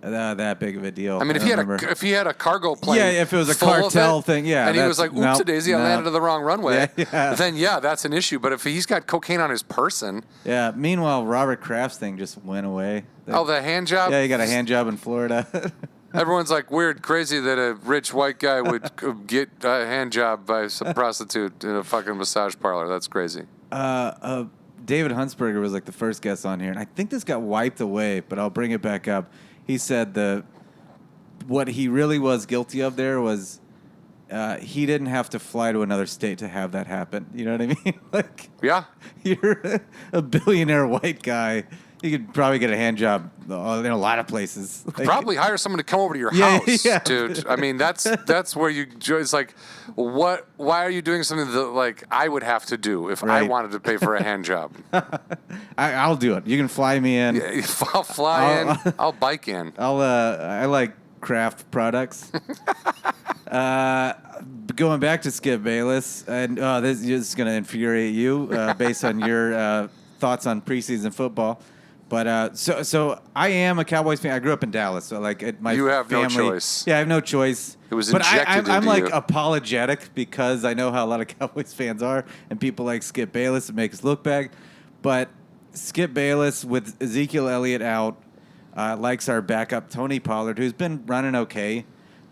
that big of a deal. I mean, if he had a cargo plane, if it was a cartel thing, and he was like, "Oops, daisy, I landed on the wrong runway." Then that's an issue. But if he's got cocaine on his person, Meanwhile, Robert Kraft's thing just went away. The hand job. Yeah, he got a hand job in Florida. Everyone's like weird, crazy that a rich white guy would get a hand job by some prostitute in a fucking massage parlor. That's crazy. David Huntsberger was like the first guest on here, and I think this got wiped away, but I'll bring it back up. He said what he really was guilty of there was he didn't have to fly to another state to have that happen. You know what I mean? Like, you're a billionaire white guy. You could probably get a hand job in a lot of places. Like, probably hire someone to come over to your house, dude. I mean, that's where you. It's like, what? Why are you doing something that like I would have to do if I wanted to pay for a hand job? I'll do it. You can fly me in. Yeah, I'll fly in. I'll bike in. I like craft products. Going back to Skip Bayless, and this is going to infuriate you based on your thoughts on preseason football. But so I am a Cowboys fan. I grew up in Dallas, so like you have family, no choice. Yeah, I have no choice. It was injected I'm like you. apologetic because I know how a lot of Cowboys fans are, and people like Skip Bayless and make us look bad. But Skip Bayless with Ezekiel Elliott out likes our backup Tony Pollard, who's been running okay,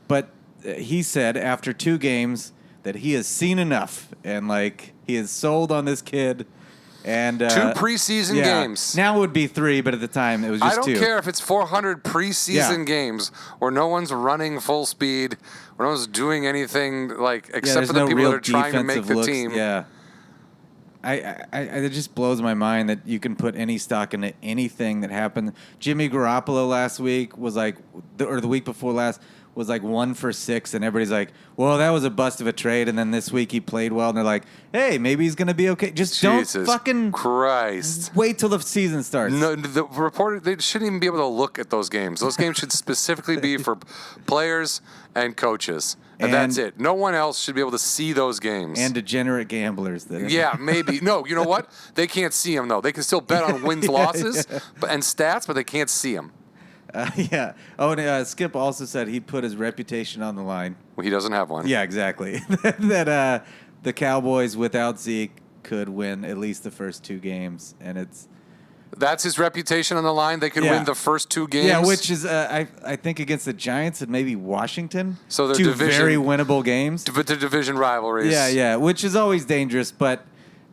but he said after 2 games that he has seen enough and like he is sold on this kid. And 2 preseason games. Now it would be 3, but at the time it was just 2. I don't care if it's 400 preseason games where no one's running full speed, where no one's doing anything like except for the people that are trying to make the team. Yeah. It just blows my mind that you can put any stock into anything that happened. Jimmy Garoppolo last week was like, or the week before last, was like 1 for 6, and everybody's like, well, that was a bust of a trade, and then this week he played well, and they're like, hey, maybe he's going to be okay. Just Jesus don't fucking Christ. Wait till the season starts. No, the reporter, they shouldn't even be able to look at those games. Those games should specifically be for players and coaches. And that's it. No one else should be able to see those games. And degenerate gamblers. Yeah, maybe. No, you know what? They can't see them, though. They can still bet on wins, losses, and stats, but they can't see them. Yeah. Oh, and Skip also said he'd put his reputation on the line. Well, he doesn't have one. Yeah, exactly. that the Cowboys without Zeke could win at least the first 2 games, and that's his reputation on the line. They could win the first 2 games. Yeah, which is I think against the Giants and maybe Washington. So they're 2 very winnable games. But they're division rivalries. Yeah, which is always dangerous, but.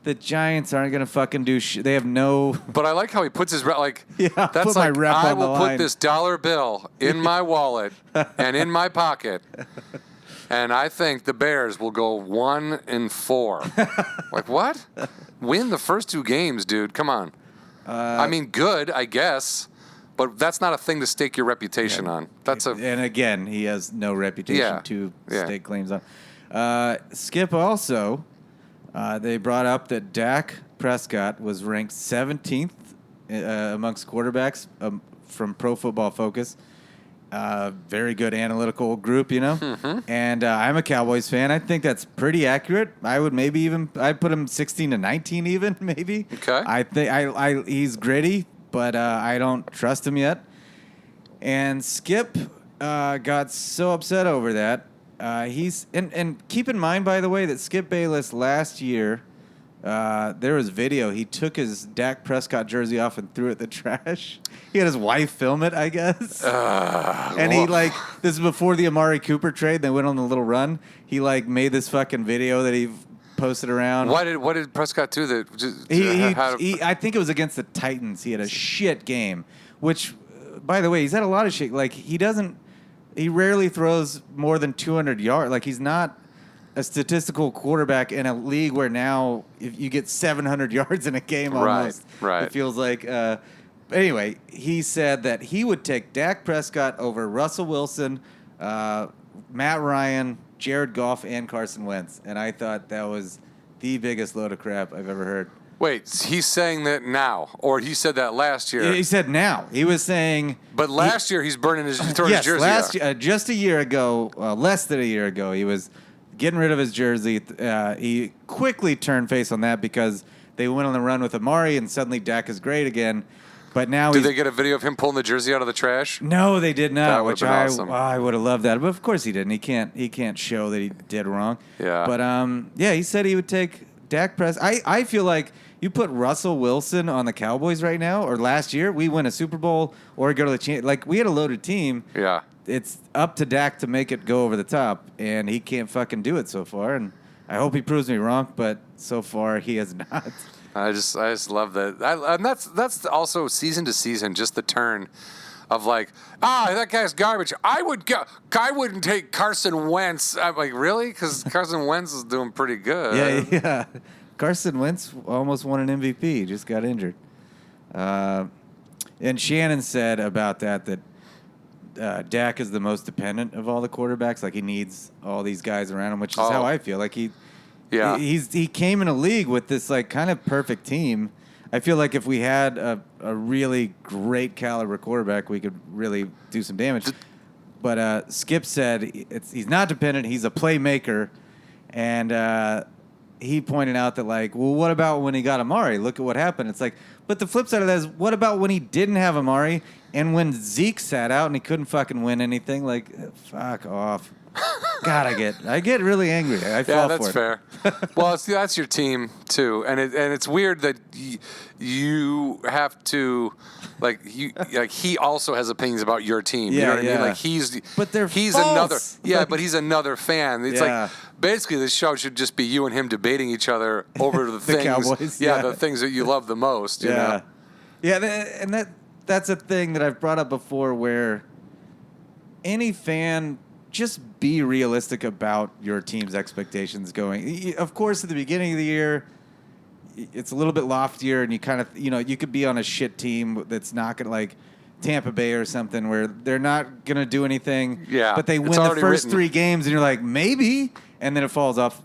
The Giants aren't going to fucking do shit. They have no... But I like how he puts his... that's put my rep I on the will line. put this dollar bill in my wallet and in my pocket, and I think the Bears will go 1-4. Like, what? Win the first 2 games, dude. Come on. I mean, good, I guess, but that's not a thing to stake your reputation on. And again, he has no reputation to stake claims on. Skip also... they brought up that Dak Prescott was ranked 17th amongst quarterbacks from Pro Football Focus. Very good analytical group, you know. Mm-hmm. And I'm a Cowboys fan. I think that's pretty accurate. I would I'd put him 16-19 even, maybe. Okay. I think he's gritty, but I don't trust him yet. And Skip got so upset over that. And keep in mind, by the way, that Skip Bayless last year, there was video. He took his Dak Prescott jersey off and threw it in the trash. He had his wife film it, I guess. And he this is before the Amari Cooper trade. They went on a little run. He made this fucking video that he posted around. What did Prescott do? I think it was against the Titans. He had a shit game, which, by the way, he's had a lot of shit. He doesn't. he rarely throws more than 200 yards. Like, he's not a statistical quarterback in a league where now if you get 700 yards in a game almost. Right. It feels like. Anyway, he said that he would take Dak Prescott over Russell Wilson, Matt Ryan, Jared Goff, and Carson Wentz. And I thought that was the biggest load of crap I've ever heard. Wait, he's saying that now, or he said that last year? He said now. He was saying... But last year he's throwing his jersey out. Just a year ago, less than a year ago, he was getting rid of his jersey. He quickly turned face on that because they went on the run with Amari, and suddenly Dak is great again. But now did they get a video of him pulling the jersey out of the trash? No, they did not. That would have been awesome. I would have loved that, but of course he didn't. He can't show that he did wrong. Yeah. But he said he would take Dak Prescott. I feel like you put Russell Wilson on the Cowboys right now, or last year, we win a Super Bowl or go to the championship. Like, we had a loaded team. Yeah. It's up to Dak to make it go over the top, and he can't fucking do it so far. And I hope he proves me wrong, but so far he has not. I just love that. And that's also season to season, just the turn of like, that guy's garbage. I wouldn't take Carson Wentz. I'm like, really? Because Carson Wentz is doing pretty good. Yeah. Carson Wentz almost won an MVP. Just got injured. And Shannon said about that Dak is the most dependent of all the quarterbacks. Like, he needs all these guys around him, which is how I feel. Like, he came in a league with this like kind of perfect team. I feel like if we had a really great caliber quarterback, we could really do some damage. But Skip said he's not dependent. He's a playmaker, and he pointed out that, like, well, what about when he got Amari? Look at what happened. It's like, but the flip side of that is, what about when he didn't have Amari and when Zeke sat out and he couldn't fucking win anything? Like, fuck off. God, I get really angry. I fall that's for it. fair. Well, that's your team too, and it's weird that you have to he also has opinions about your team. You know what I mean? Like he's false. But he's another fan. It's like basically this show should just be you and him debating each other over the things. Cowboys, the things that you love the most. You know? And that's a thing that I've brought up before, where any fan, just be realistic about your team's expectations going. Of course, at the beginning of the year, it's a little bit loftier, and you kind of, you could be on a shit team that's not going to, like Tampa Bay or something, where they're not going to do anything. Yeah, but they win the first 3 games, and you're like, maybe, and then it falls off,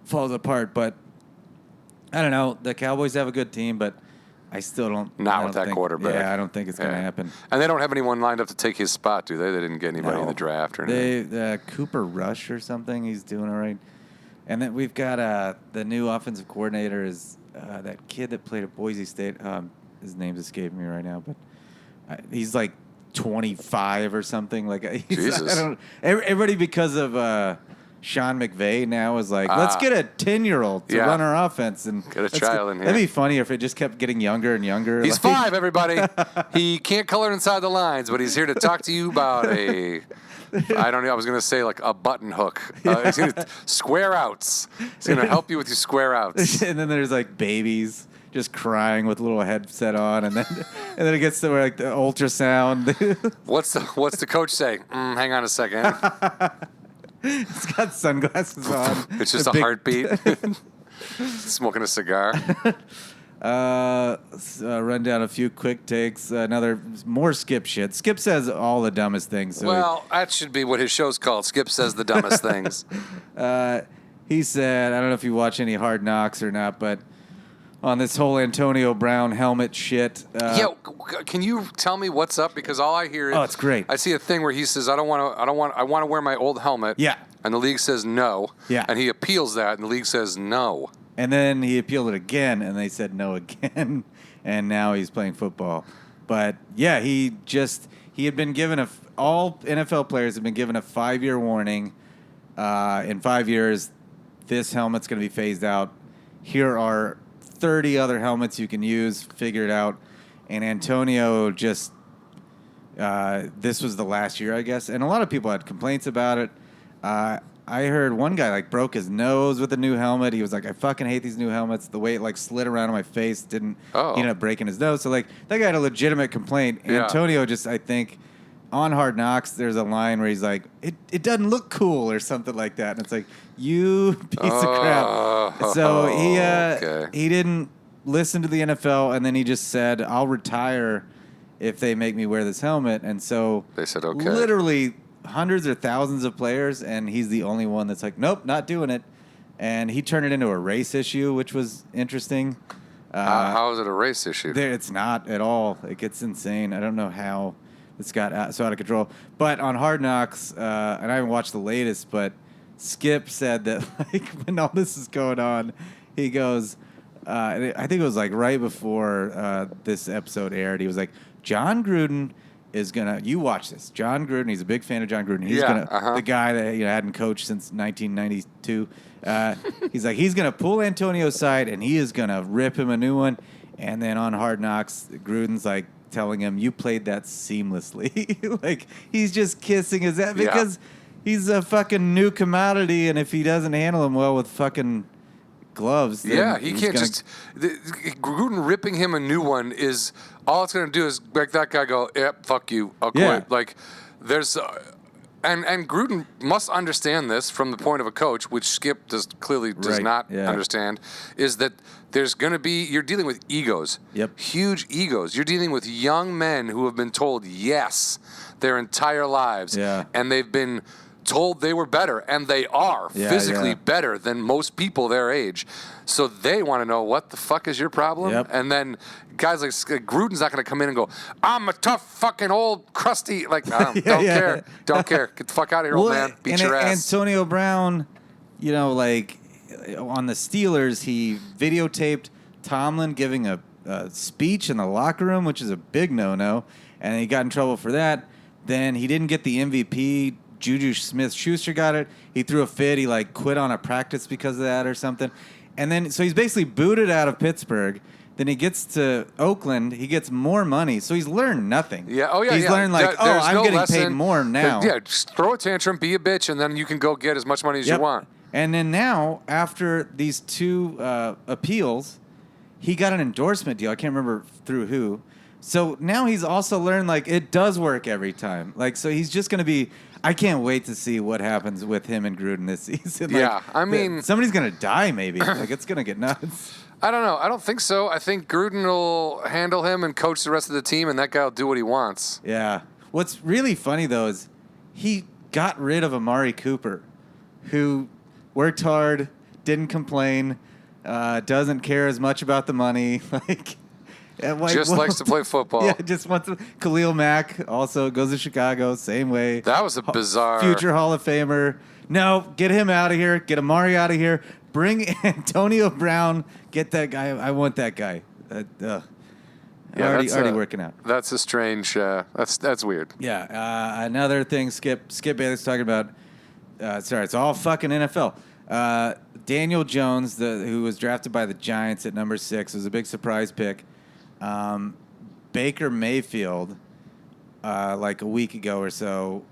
falls apart. But I don't know. The Cowboys have a good team, but I still don't. Not with that quarterback. Yeah, I don't think it's going to happen. And they don't have anyone lined up to take his spot, do they? They didn't get anybody in the draft or anything. Cooper Rush or something. He's doing all right. And then we've got the new offensive coordinator is that kid that played at Boise State. His name's escaping me right now, but he's like 25 or something. Like, Jesus. Everybody, because of Sean McVay now, is like, let's get a 10-year-old to run our offense. And get a child in here. That'd be funny if it just kept getting younger and younger. He's 5, everybody. He can't color inside the lines, but he's here to talk to you about I don't know. I was going to say like a button hook. He's going to square outs. He's going to help you with your square outs. And then there's like babies just crying with a little headset on, and then it gets to where, like, the ultrasound. What's the coach say? Hang on a second. He's got sunglasses on. It's just a heartbeat. Smoking a cigar. Run down a few quick takes. More Skip shit. Skip says all the dumbest things. So that should be what his show's called. Skip says the dumbest things. He said, I don't know if you watch any Hard Knocks or not, but on this whole Antonio Brown helmet shit. Can you tell me what's up? Because all I hear is, it's great. I see a thing where he says, I want to wear my old helmet. Yeah. And the league says no. Yeah. And he appeals that, and the league says no. And then he appealed it again, and they said no again, and now he's playing football. But yeah, he had been given all NFL players have been given a 5-year warning. In 5 years, this helmet's going to be phased out. Here are 30 other helmets you can use. Figure it out. And Antonio just this was the last year, I guess, and a lot of people had complaints about it. I heard one guy broke his nose with a new helmet. He was like, I fucking hate these new helmets. The way it slid around on my face he ended up breaking his nose. So that guy had a legitimate complaint. Yeah. Antonio just, I think, on Hard Knocks, there's a line where he's like, it doesn't look cool or something like that. And it's like, you piece of crap. So he didn't listen to the NFL, and then he just said, I'll retire if they make me wear this helmet. And so they said, okay. Literally hundreds or thousands of players, and he's the only one that's like, nope, not doing it. And he turned it into a race issue, which was interesting. How is it a race issue? It's not at all. It gets insane. I don't know how it's got so out of control. But on Hard Knocks, and I haven't watched the latest, but Skip said that like when all this is going on, he goes, I think it was like right before this episode aired, he was like, Jon Gruden is gonna. You watch this, Jon Gruden. He's a big fan of Jon Gruden. He's the guy that hadn't coached since 1992. He's gonna pull Antonio aside and he is gonna rip him a new one. And then on Hard Knocks, Gruden's like telling him, "You played that seamlessly." Like he's just kissing his ass because he's a fucking new commodity, and if he doesn't handle him well with fucking gloves, then he can't Gruden ripping him a new one is all it's going to do is make that guy go, yep, fuck you, I'll quit. Yeah. Like there's and Gruden must understand this from the point of a coach, which Skip does not understand, is that there's going to be, you're dealing with egos, huge egos. You're dealing with young men who have been told yes their entire lives, and they've been told they were better, and they are physically better than most people their age. So they want to know, what the fuck is your problem? And then guys like Gruden's not going to come in and go, I'm a tough fucking old crusty, like, don't care. Don't care. Get the fuck out of here, old man. Beat your ass. Antonio Brown, like on the Steelers, he videotaped Tomlin giving a speech in the locker room, which is a big no-no, and he got in trouble for that. Then he didn't get the MVP. Juju Smith-Schuster got it. He threw a fit. He quit on a practice because of that or something. And then so he's basically booted out of Pittsburgh. Then he gets to Oakland. He gets more money. So he's learned nothing. He's learned I'm getting paid more now. Just throw a tantrum, be a bitch, and then you can go get as much money as you want. And then now, after these two appeals, he got an endorsement deal. I can't remember through who. So now he's also learned it does work every time. So he's just going to be. I can't wait to see what happens with him and Gruden this season. I mean, somebody's going to die maybe. It's going to get nuts. I don't know. I don't think so. I think Gruden will handle him and coach the rest of the team, and that guy will do what he wants. Yeah. What's really funny, though, is he got rid of Amari Cooper, who worked hard, didn't complain, doesn't care as much about the money. Likes to play football. Yeah, just wants to. Khalil Mack also goes to Chicago, same way. That was a bizarre. Future Hall of Famer. No, get him out of here. Get Amari out of here. Bring Antonio Brown. Get that guy. I want that guy. Already working out. That's a strange. That's weird. Yeah. Another thing. Skip Bayless talking about. It's all fucking NFL. Daniel Jones, who was drafted by the Giants at number 6, was a big surprise pick. Baker Mayfield, a week ago or so,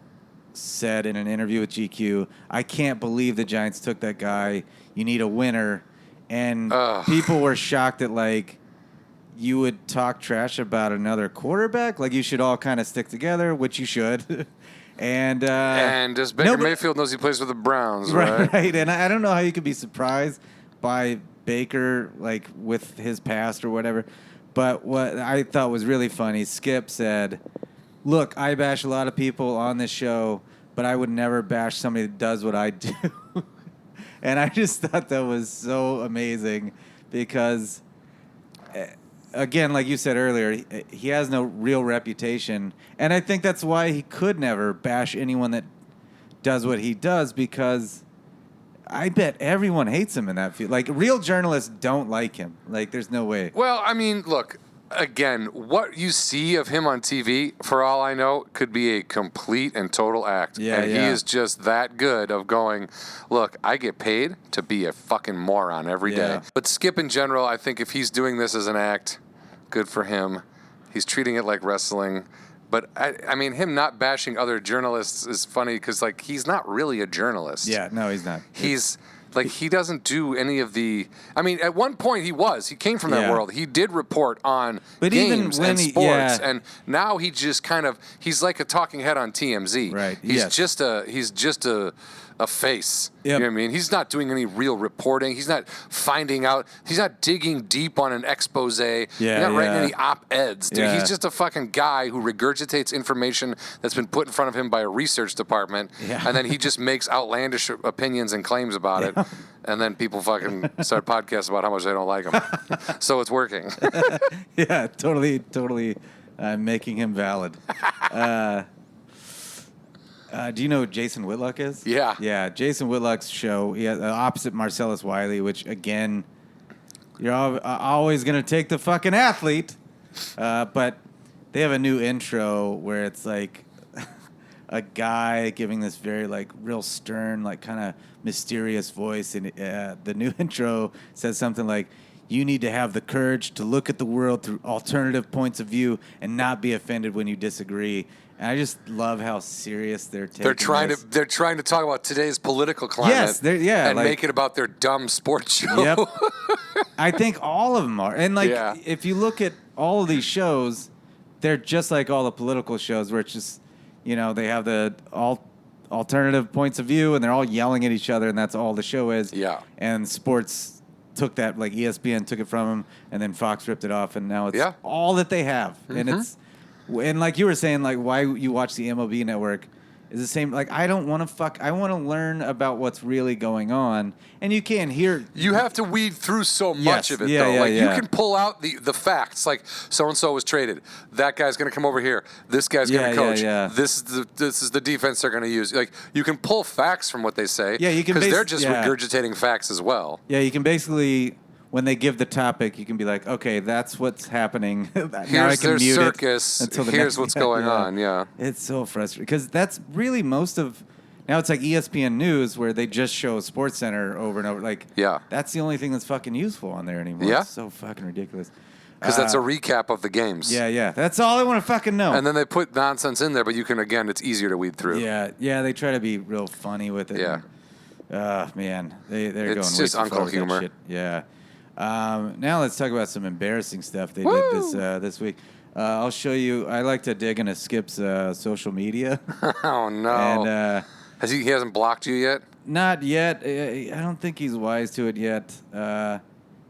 said in an interview with GQ, I can't believe the Giants took that guy. You need a winner. And people were shocked that, you would talk trash about another quarterback. You should all kind of stick together, which you should. And as Baker Mayfield knows he plays with the Browns, right? Right. And I don't know how you could be surprised by Baker, with his past or whatever. But what I thought was really funny, Skip said, look, I bash a lot of people on this show, but I would never bash somebody that does what I do. And I just thought that was so amazing because, again, like you said earlier, he has no real reputation. And I think that's why he could never bash anyone that does what he does, because I bet everyone hates him in that field. Real journalists don't like him. There's no way. Well, I mean, look, again, what you see of him on TV, for all I know, could be a complete and total act. He is just that good of going, look, I get paid to be a fucking moron every day. But Skip in general, I think if he's doing this as an act, good for him. He's treating it like wrestling. But, I mean, him not bashing other journalists is funny because, he's not really a journalist. Yeah, no, he's not. He's Like, he doesn't do any of the... I mean, at one point he came from that world. He did report on games and sports, and now he just kind of... He's like a talking head on TMZ. Right. He's just a face. Yep. You know what I mean? He's not doing any real reporting. He's not finding out. He's not digging deep on an expose. He's not writing any op-eds. Dude. He's just a fucking guy who regurgitates information that's been put in front of him by a research department, and then he just makes outlandish opinions and claims about it, and then people fucking start podcasts about how much they don't like him. So it's working. Yeah, totally making him valid. Do you know who Jason Whitlock is? Yeah. Yeah, Jason Whitlock's show. He has opposite Marcellus Wiley, which, again, you're always going to take the fucking athlete. But they have a new intro where it's like a guy giving this very, like, real stern, like, kind of mysterious voice. And the new intro says something like, you need to have the courage to look at the world through alternative points of view and not be offended when you disagree. And I just love how serious they're taking. They're trying to talk about today's political climate. Yes, and make it about their dumb sports show. Yep. I think all of them are. And if you look at all of these shows, they're just like all the political shows where it's just, they have the alternative points of view and they're all yelling at each other and that's all the show is. Yeah. And sports took that, like ESPN took it from them and then Fox ripped it off and now it's all that they have. Mm-hmm. And like you were saying, like why you watch the MLB network is the same. Like I don't want to I want to learn about what's really going on, and you can't hear. You have to weed through so much of it, though. You can pull out the facts. Like so and so was traded. That guy's going to come over here. This guy's going to coach. This is the defense they're going to use. Like you can pull facts from what they say. Yeah, you can because they're just regurgitating facts as well. Yeah, you can basically. When they give the topic, you can be like, okay, that's what's happening. Now I can their mute circus. Here's what's going on. Yeah. It's so frustrating because that's really most of. Now it's like ESPN News where they just show SportsCenter over and over. Like, that's the only thing that's fucking useful on there anymore. Yeah. It's so fucking ridiculous. Because that's a recap of the games. Yeah. That's all I want to fucking know. And then they put nonsense in there, but you can, again, it's easier to weed through. Yeah, they try to be real funny with it. Yeah. Man, they're going way It's just uncle humor. Shit. Yeah. Now let's talk about some embarrassing stuff they did this week. I'll show you. I like to dig into Skip's social media. Oh no! And he hasn't blocked you yet? Not yet. I don't think he's wise to it yet.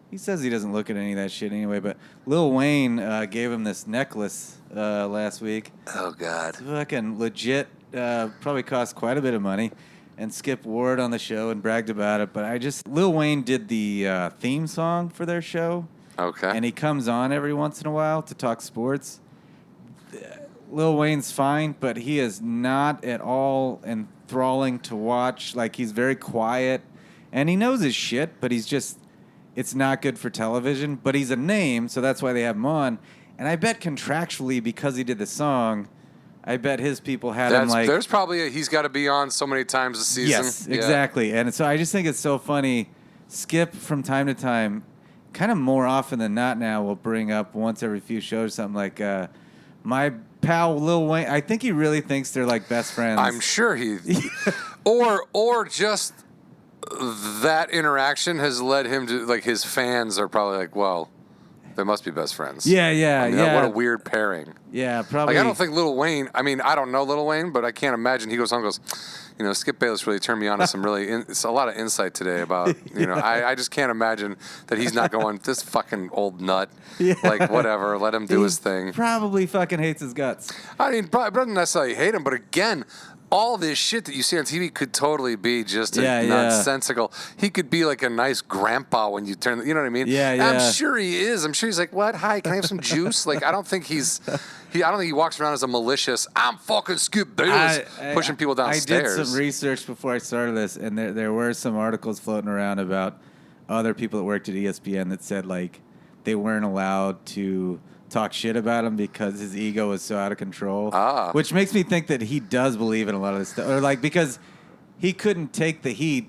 He says he doesn't look at any of that shit anyway. But Lil Wayne gave him this necklace last week. Oh God! It's fucking legit. Probably cost quite a bit of money. And Skip wore it on the show and bragged about it. But Lil Wayne did the theme song for their show. Okay. And he comes on every once in a while to talk sports. Lil Wayne's fine, but he is not at all enthralling to watch. Like, he's very quiet. And he knows his shit, but it's not good for television. But he's a name, so that's why they have him on. And I bet contractually, because he did the song... I bet his people had him like... There's probably he's got to be on so many times a season. Yes, exactly. And so I just think it's so funny. Skip, from time to time, kind of more often than not now, will bring up once every few shows something like, my pal Lil Wayne. I think he really thinks they're like best friends. I'm sure he... or just that interaction has led him to... Like, his fans are probably like, well... They must be best friends. Yeah. What a weird pairing. Yeah, probably. Like, I don't think Lil Wayne... I mean, I don't know Lil Wayne, but I can't imagine he goes home and goes, Skip Bayless really turned me on to some really... it's a lot of insight today about, I just can't imagine that he's not going, this fucking old nut. Yeah. Like, whatever, let him do his thing. Probably fucking hates his guts. I mean, probably doesn't necessarily hate him, but again... All this shit that you see on TV could totally be just nonsensical. He could be like a nice grandpa when you turn, you know what I mean? Yeah. I'm sure he is. I'm sure he's like, what? Hi, can I have some juice? Like, I don't think I don't think he walks around as a malicious, I'm fucking Skip Bayless, pushing people downstairs. I did some research before I started this, and there were some articles floating around about other people that worked at ESPN that said, like, they weren't allowed to talk shit about him because his ego was so out of control. Which makes me think that he does believe in a lot of this stuff. Or like, because he couldn't take the heat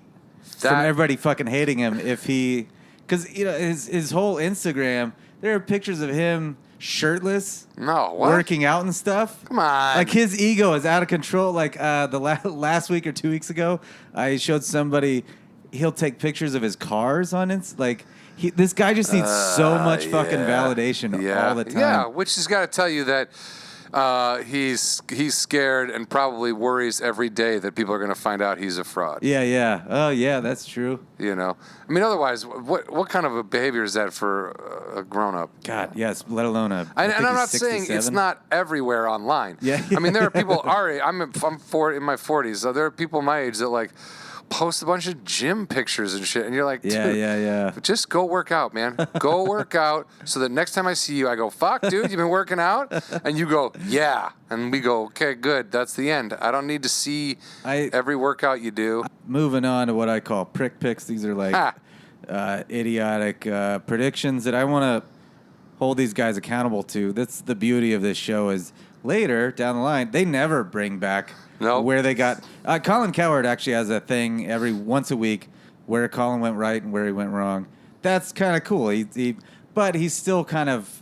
from everybody fucking hating him if he... Because, his whole Instagram, there are pictures of him shirtless, working out and stuff. Come on. Like, his ego is out of control. Like, the last week or 2 weeks ago, I showed somebody he'll take pictures of his cars on it. Like, this guy just needs so much fucking validation all the time. Yeah, which has got to tell you that he's scared and probably worries every day that people are going to find out he's a fraud. Yeah. Oh, yeah, that's true. You know, I mean, otherwise, what kind of a behavior is that for a grown-up? God, yes, let alone a. And I'm not saying it's not everywhere online. Yeah. I mean, there are people our age. I'm in my 40s, so there are people my age that like post a bunch of gym pictures and shit, and you're like, dude, yeah. just go work out, man. Go work out so that next time I see you, I go, fuck, dude, you've been working out? And you go, yeah. And we go, okay, good. That's the end. I don't need to see every workout you do. Moving on to what I call prick picks. These are like idiotic predictions that I want to hold these guys accountable to. That's the beauty of this show is later down the line, they never bring back where they got. Colin Cowherd actually has a thing every once a week where Colin went right and where he went wrong. That's kind of cool. But he's still kind of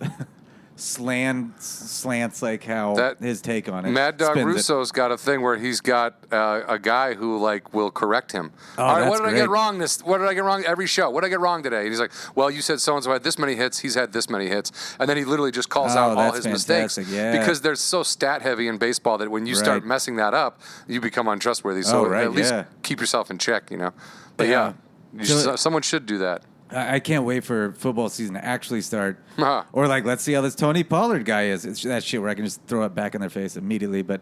slants like how his take on it. Mad Dog Russo's got a thing where he's got a guy who like will correct him. Oh, all right, what did I get wrong? What did I get wrong every show? What did I get wrong today? And he's like, well, you said so and so had this many hits. He's had this many hits, and then he literally just calls out all his mistakes because they're so stat heavy in baseball that when you start messing that up, you become untrustworthy. So at least keep yourself in check, you know. But someone should do that. I can't wait for football season to actually start. Or, like, let's see how this Tony Pollard guy is. It's that shit where I can just throw it back in their face immediately. But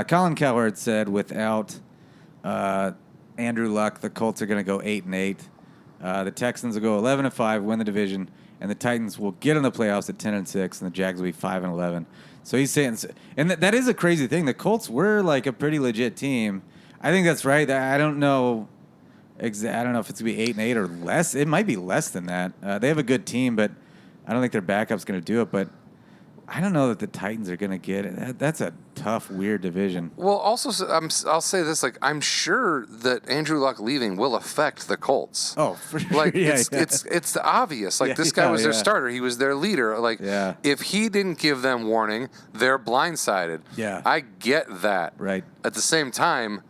Colin Cowherd said without Andrew Luck, the Colts are going to go 8-8. The Texans will go 11-5, win the division, and the Titans will get in the playoffs at 10-6, and the Jags will be 5-11. So he's saying, and that is a crazy thing. The Colts were like a pretty legit team. I think that's right. I don't know. I don't know if it's going to be 8-8 or less. It might be less than that. They have a good team, but I don't think their backup's going to do it. But I don't know that the Titans are going to get it. That's a tough, weird division. Well, also, I'll say this: like, I'm sure that Andrew Luck leaving will affect the Colts. Oh, for sure. Like, it's obvious. Like, this guy was their starter. He was their leader. Like, if he didn't give them warning, they're blindsided. Yeah, I get that. Right. At the same time,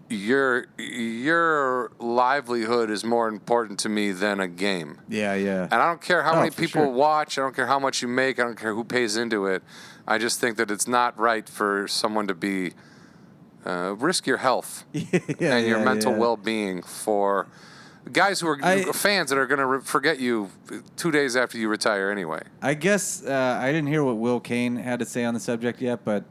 your livelihood is more important to me than a game. Yeah. And I don't care how many people watch. I don't care how much you make. I don't care who pays into it. I just think that it's not right for someone to be risk your health and your mental well-being for guys who are fans that are going to forget you 2 days after you retire anyway. I guess I didn't hear what Will Kane had to say on the subject yet, but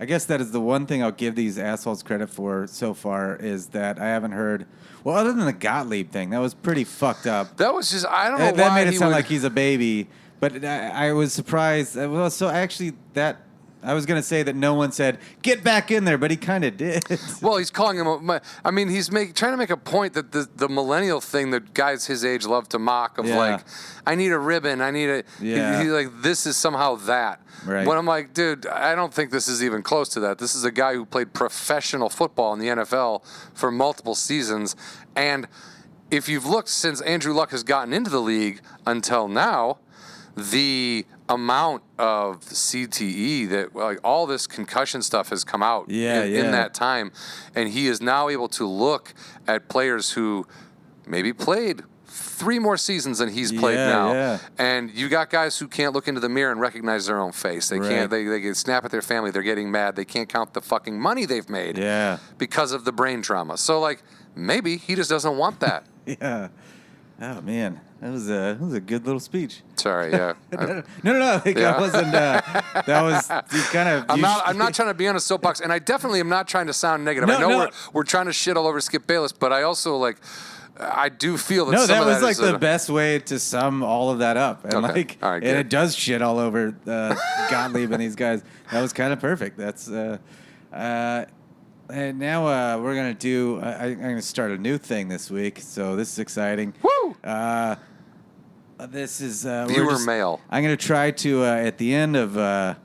I guess that is the one thing I'll give these assholes credit for so far is that I haven't heard. Well, other than the Gottlieb thing, that was pretty fucked up. That was just I don't know that why made it sound like he's a baby, but I was surprised. Well, so actually that. I was going to say that no one said, get back in there, but he kind of did. Well, he's calling him I mean, he's trying to make a point that the millennial thing that guys his age love to mock of like, I need a ribbon, I need a... Yeah. He's like, this is somehow that. Right. When I'm like, dude, I don't think this is even close to that. This is a guy who played professional football in the NFL for multiple seasons. And if you've looked since Andrew Luck has gotten into the league until now, the amount of CTE that like all this concussion stuff has come out in that time, and he is now able to look at players who maybe played 3 more seasons than he's played now, and you got guys who can't look into the mirror and recognize their own face. They can't. They get snap at their family. They're getting mad. They can't count the fucking money they've made because of the brain trauma. So like maybe he just doesn't want that. Oh man, that was a good little speech. Sorry, no. Like, I wasn't. That was kind of. I'm not trying to be on a soapbox, and I definitely am not trying to sound negative. I know we're trying to shit all over Skip Bayless, but I also like. I do feel that. That was like the best way to sum all of that up, and and it does shit all over Gottlieb and these guys. That was kind of perfect. That's. And now we're going to do... I'm going to start a new thing this week, so this is exciting. Woo! This is... Viewer mail. I'm going to try to, at the end of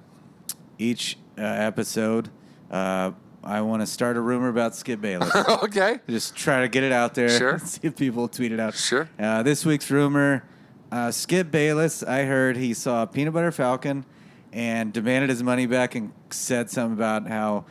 each episode, I want to start a rumor about Skip Bayless. Okay. Just try to get it out there. Sure. See if people tweet it out. Sure. This week's rumor, Skip Bayless, I heard he saw a peanut butter falcon and demanded his money back and said something about how...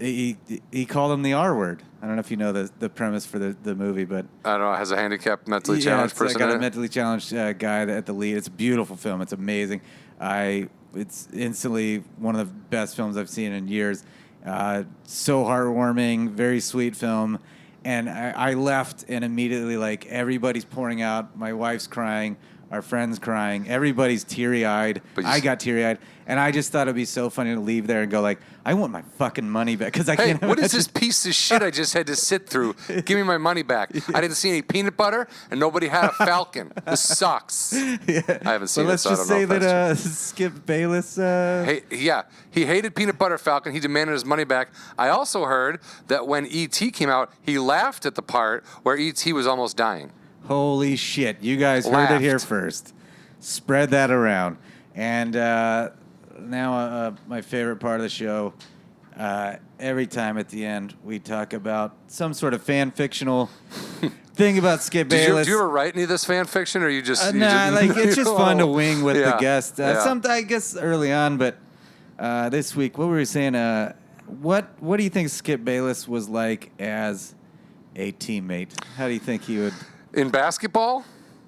he called him the R word. I don't know if you know the premise for the movie, but I don't know. Has a handicapped, mentally challenged person got in a it? mentally challenged guy at the lead. It's a beautiful film. It's amazing. It's instantly one of the best films I've seen in years. So heartwarming, very sweet film. And I left and immediately, like, everybody's pouring out. My wife's crying. Our friend's crying. Everybody's teary-eyed. I got teary-eyed. And I just thought it'd be so funny to leave there and go, like, I want my fucking money back. Because I can't What is this piece of shit I just had to sit through? Give me my money back. I didn't see any peanut butter, and nobody had a Falcon. This sucks. Yeah. I haven't seen it, so I don't know. Let's just say that Skip Bayless... he hated peanut butter Falcon. He demanded his money back. I also heard that when E.T. came out, he laughed at the part where E.T. was almost dying. Holy shit. You guys heard it here first. Spread that around. And now my favorite part of the show, every time at the end we talk about some sort of fan-fictional thing about Skip Bayless. Do you ever write any of this fan fiction, or you just... it's just fun to wing with the guest. I guess early on, but this week, what were we saying? What do you think Skip Bayless was like as a teammate? How do you think he would... In basketball?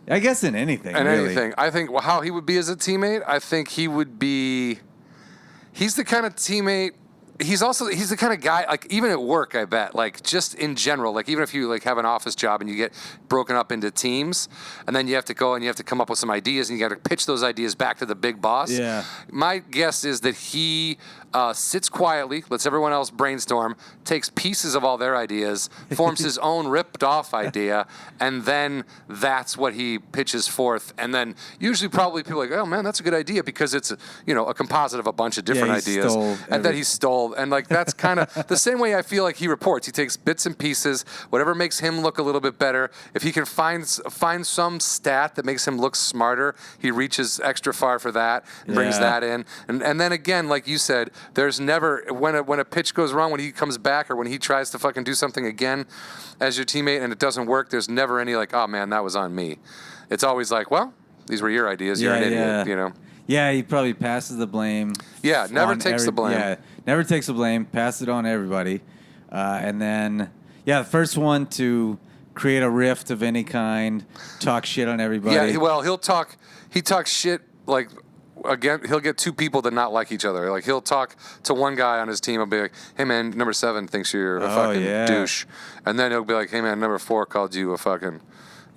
I guess in anything. Anything. I think how he would be as a teammate, I think he would be... He's the kind of teammate... He's the kind of guy, like, even at work, I bet, like, just in general, like, even if you, like, have an office job and you get broken up into teams, and then you have to go and you have to come up with some ideas, and you got to pitch those ideas back to the big boss. Yeah. My guess is that he sits quietly, lets everyone else brainstorm, takes pieces of all their ideas, forms his own ripped-off idea, and then that's what he pitches forth. And then usually probably people are like, oh, man, that's a good idea, because it's, a composite of a bunch of different ideas. And that he stole. And, like, that's kind of the same way I feel like he reports. He takes bits and pieces, whatever makes him look a little bit better. If he can find some stat that makes him look smarter, he reaches extra far for that and brings that in. And then, again, like you said, there's never, when a pitch goes wrong, when he comes back or when he tries to fucking do something again as your teammate and it doesn't work, there's never any, like, oh, man, that was on me. It's always like, well, these were your ideas. You're an idiot, Yeah, he probably passes the blame. Yeah, never takes the blame. Yeah, never takes the blame, passes it on to everybody. And then, the first one to create a rift of any kind, talk shit on everybody. Yeah, well, he talks shit, like, again, he'll get two people that not like each other. Like, he'll talk to one guy on his team, he'll be like, hey, man, number 7 thinks you're a fucking douche. And then he'll be like, hey, man, number 4 called you a fucking...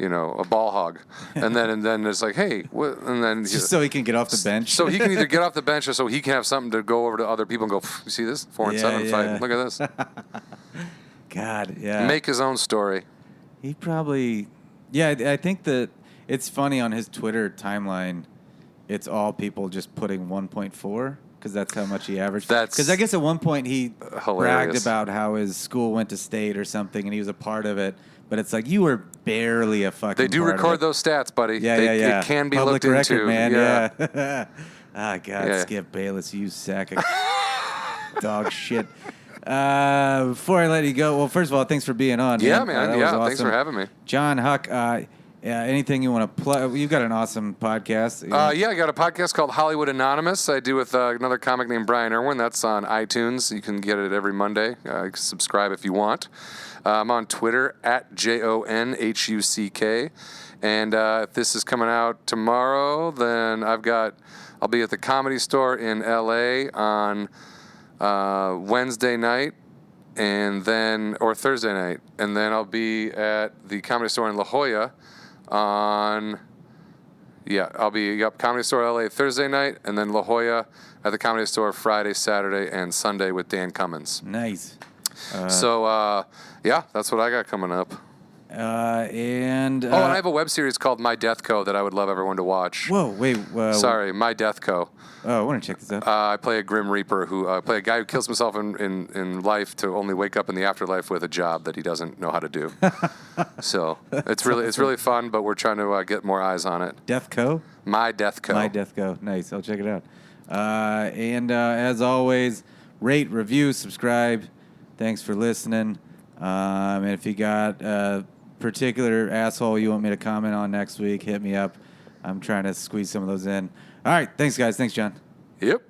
a ball hog. And then it's like, hey, what? And then... Just so he can get off the bench. So he can either get off the bench or so he can have something to go over to other people and go, you see this? 4 and 7 fight. Look at this. God, yeah. Make his own story. He probably... Yeah, I think that it's funny on his Twitter timeline, it's all people just putting 1.4 because that's how much he averaged. Because I guess at one point he bragged about how his school went to state or something and he was a part of it. But it's like you were barely a fucking. They do record those stats, buddy. Yeah. It can be Public looked record, into, man. Yeah. God, Skip Bayless, you sack of dog shit. Before I let you go, well, first of all, thanks for being on. Yeah, man. Awesome. Thanks for having me. Jon Huck. Anything you want to plug? You've got an awesome podcast. I got a podcast called Hollywood Anonymous. I do with another comic named Brian Irwin. That's on iTunes. You can get it every Monday. You can subscribe if you want. I'm on Twitter at JONHUCK. And if this is coming out tomorrow, then I'll be at the Comedy Store in LA on Wednesday night or Thursday night. And then I'll be at the Comedy Store in La Jolla I'll be up Comedy Store LA Thursday night, and then La Jolla at the Comedy Store Friday, Saturday, and Sunday with Dan Cummins. Nice. That's what I got coming up. And I have a web series called My Death Co. that I would love everyone to watch. Whoa, wait. Sorry, My Death Co. Oh, I want to check this out. I play a Grim Reaper I play a guy who kills himself in life to only wake up in the afterlife with a job that he doesn't know how to do. So it's really fun, but we're trying to get more eyes on it. Death Co. My Death Co. My Death Co. Nice. I'll check it out. And as always, rate, review, subscribe. Thanks for listening. And if you got a particular asshole you want me to comment on next week, hit me up. I'm trying to squeeze some of those in. All right. Thanks, guys. Thanks, Jon. Yep.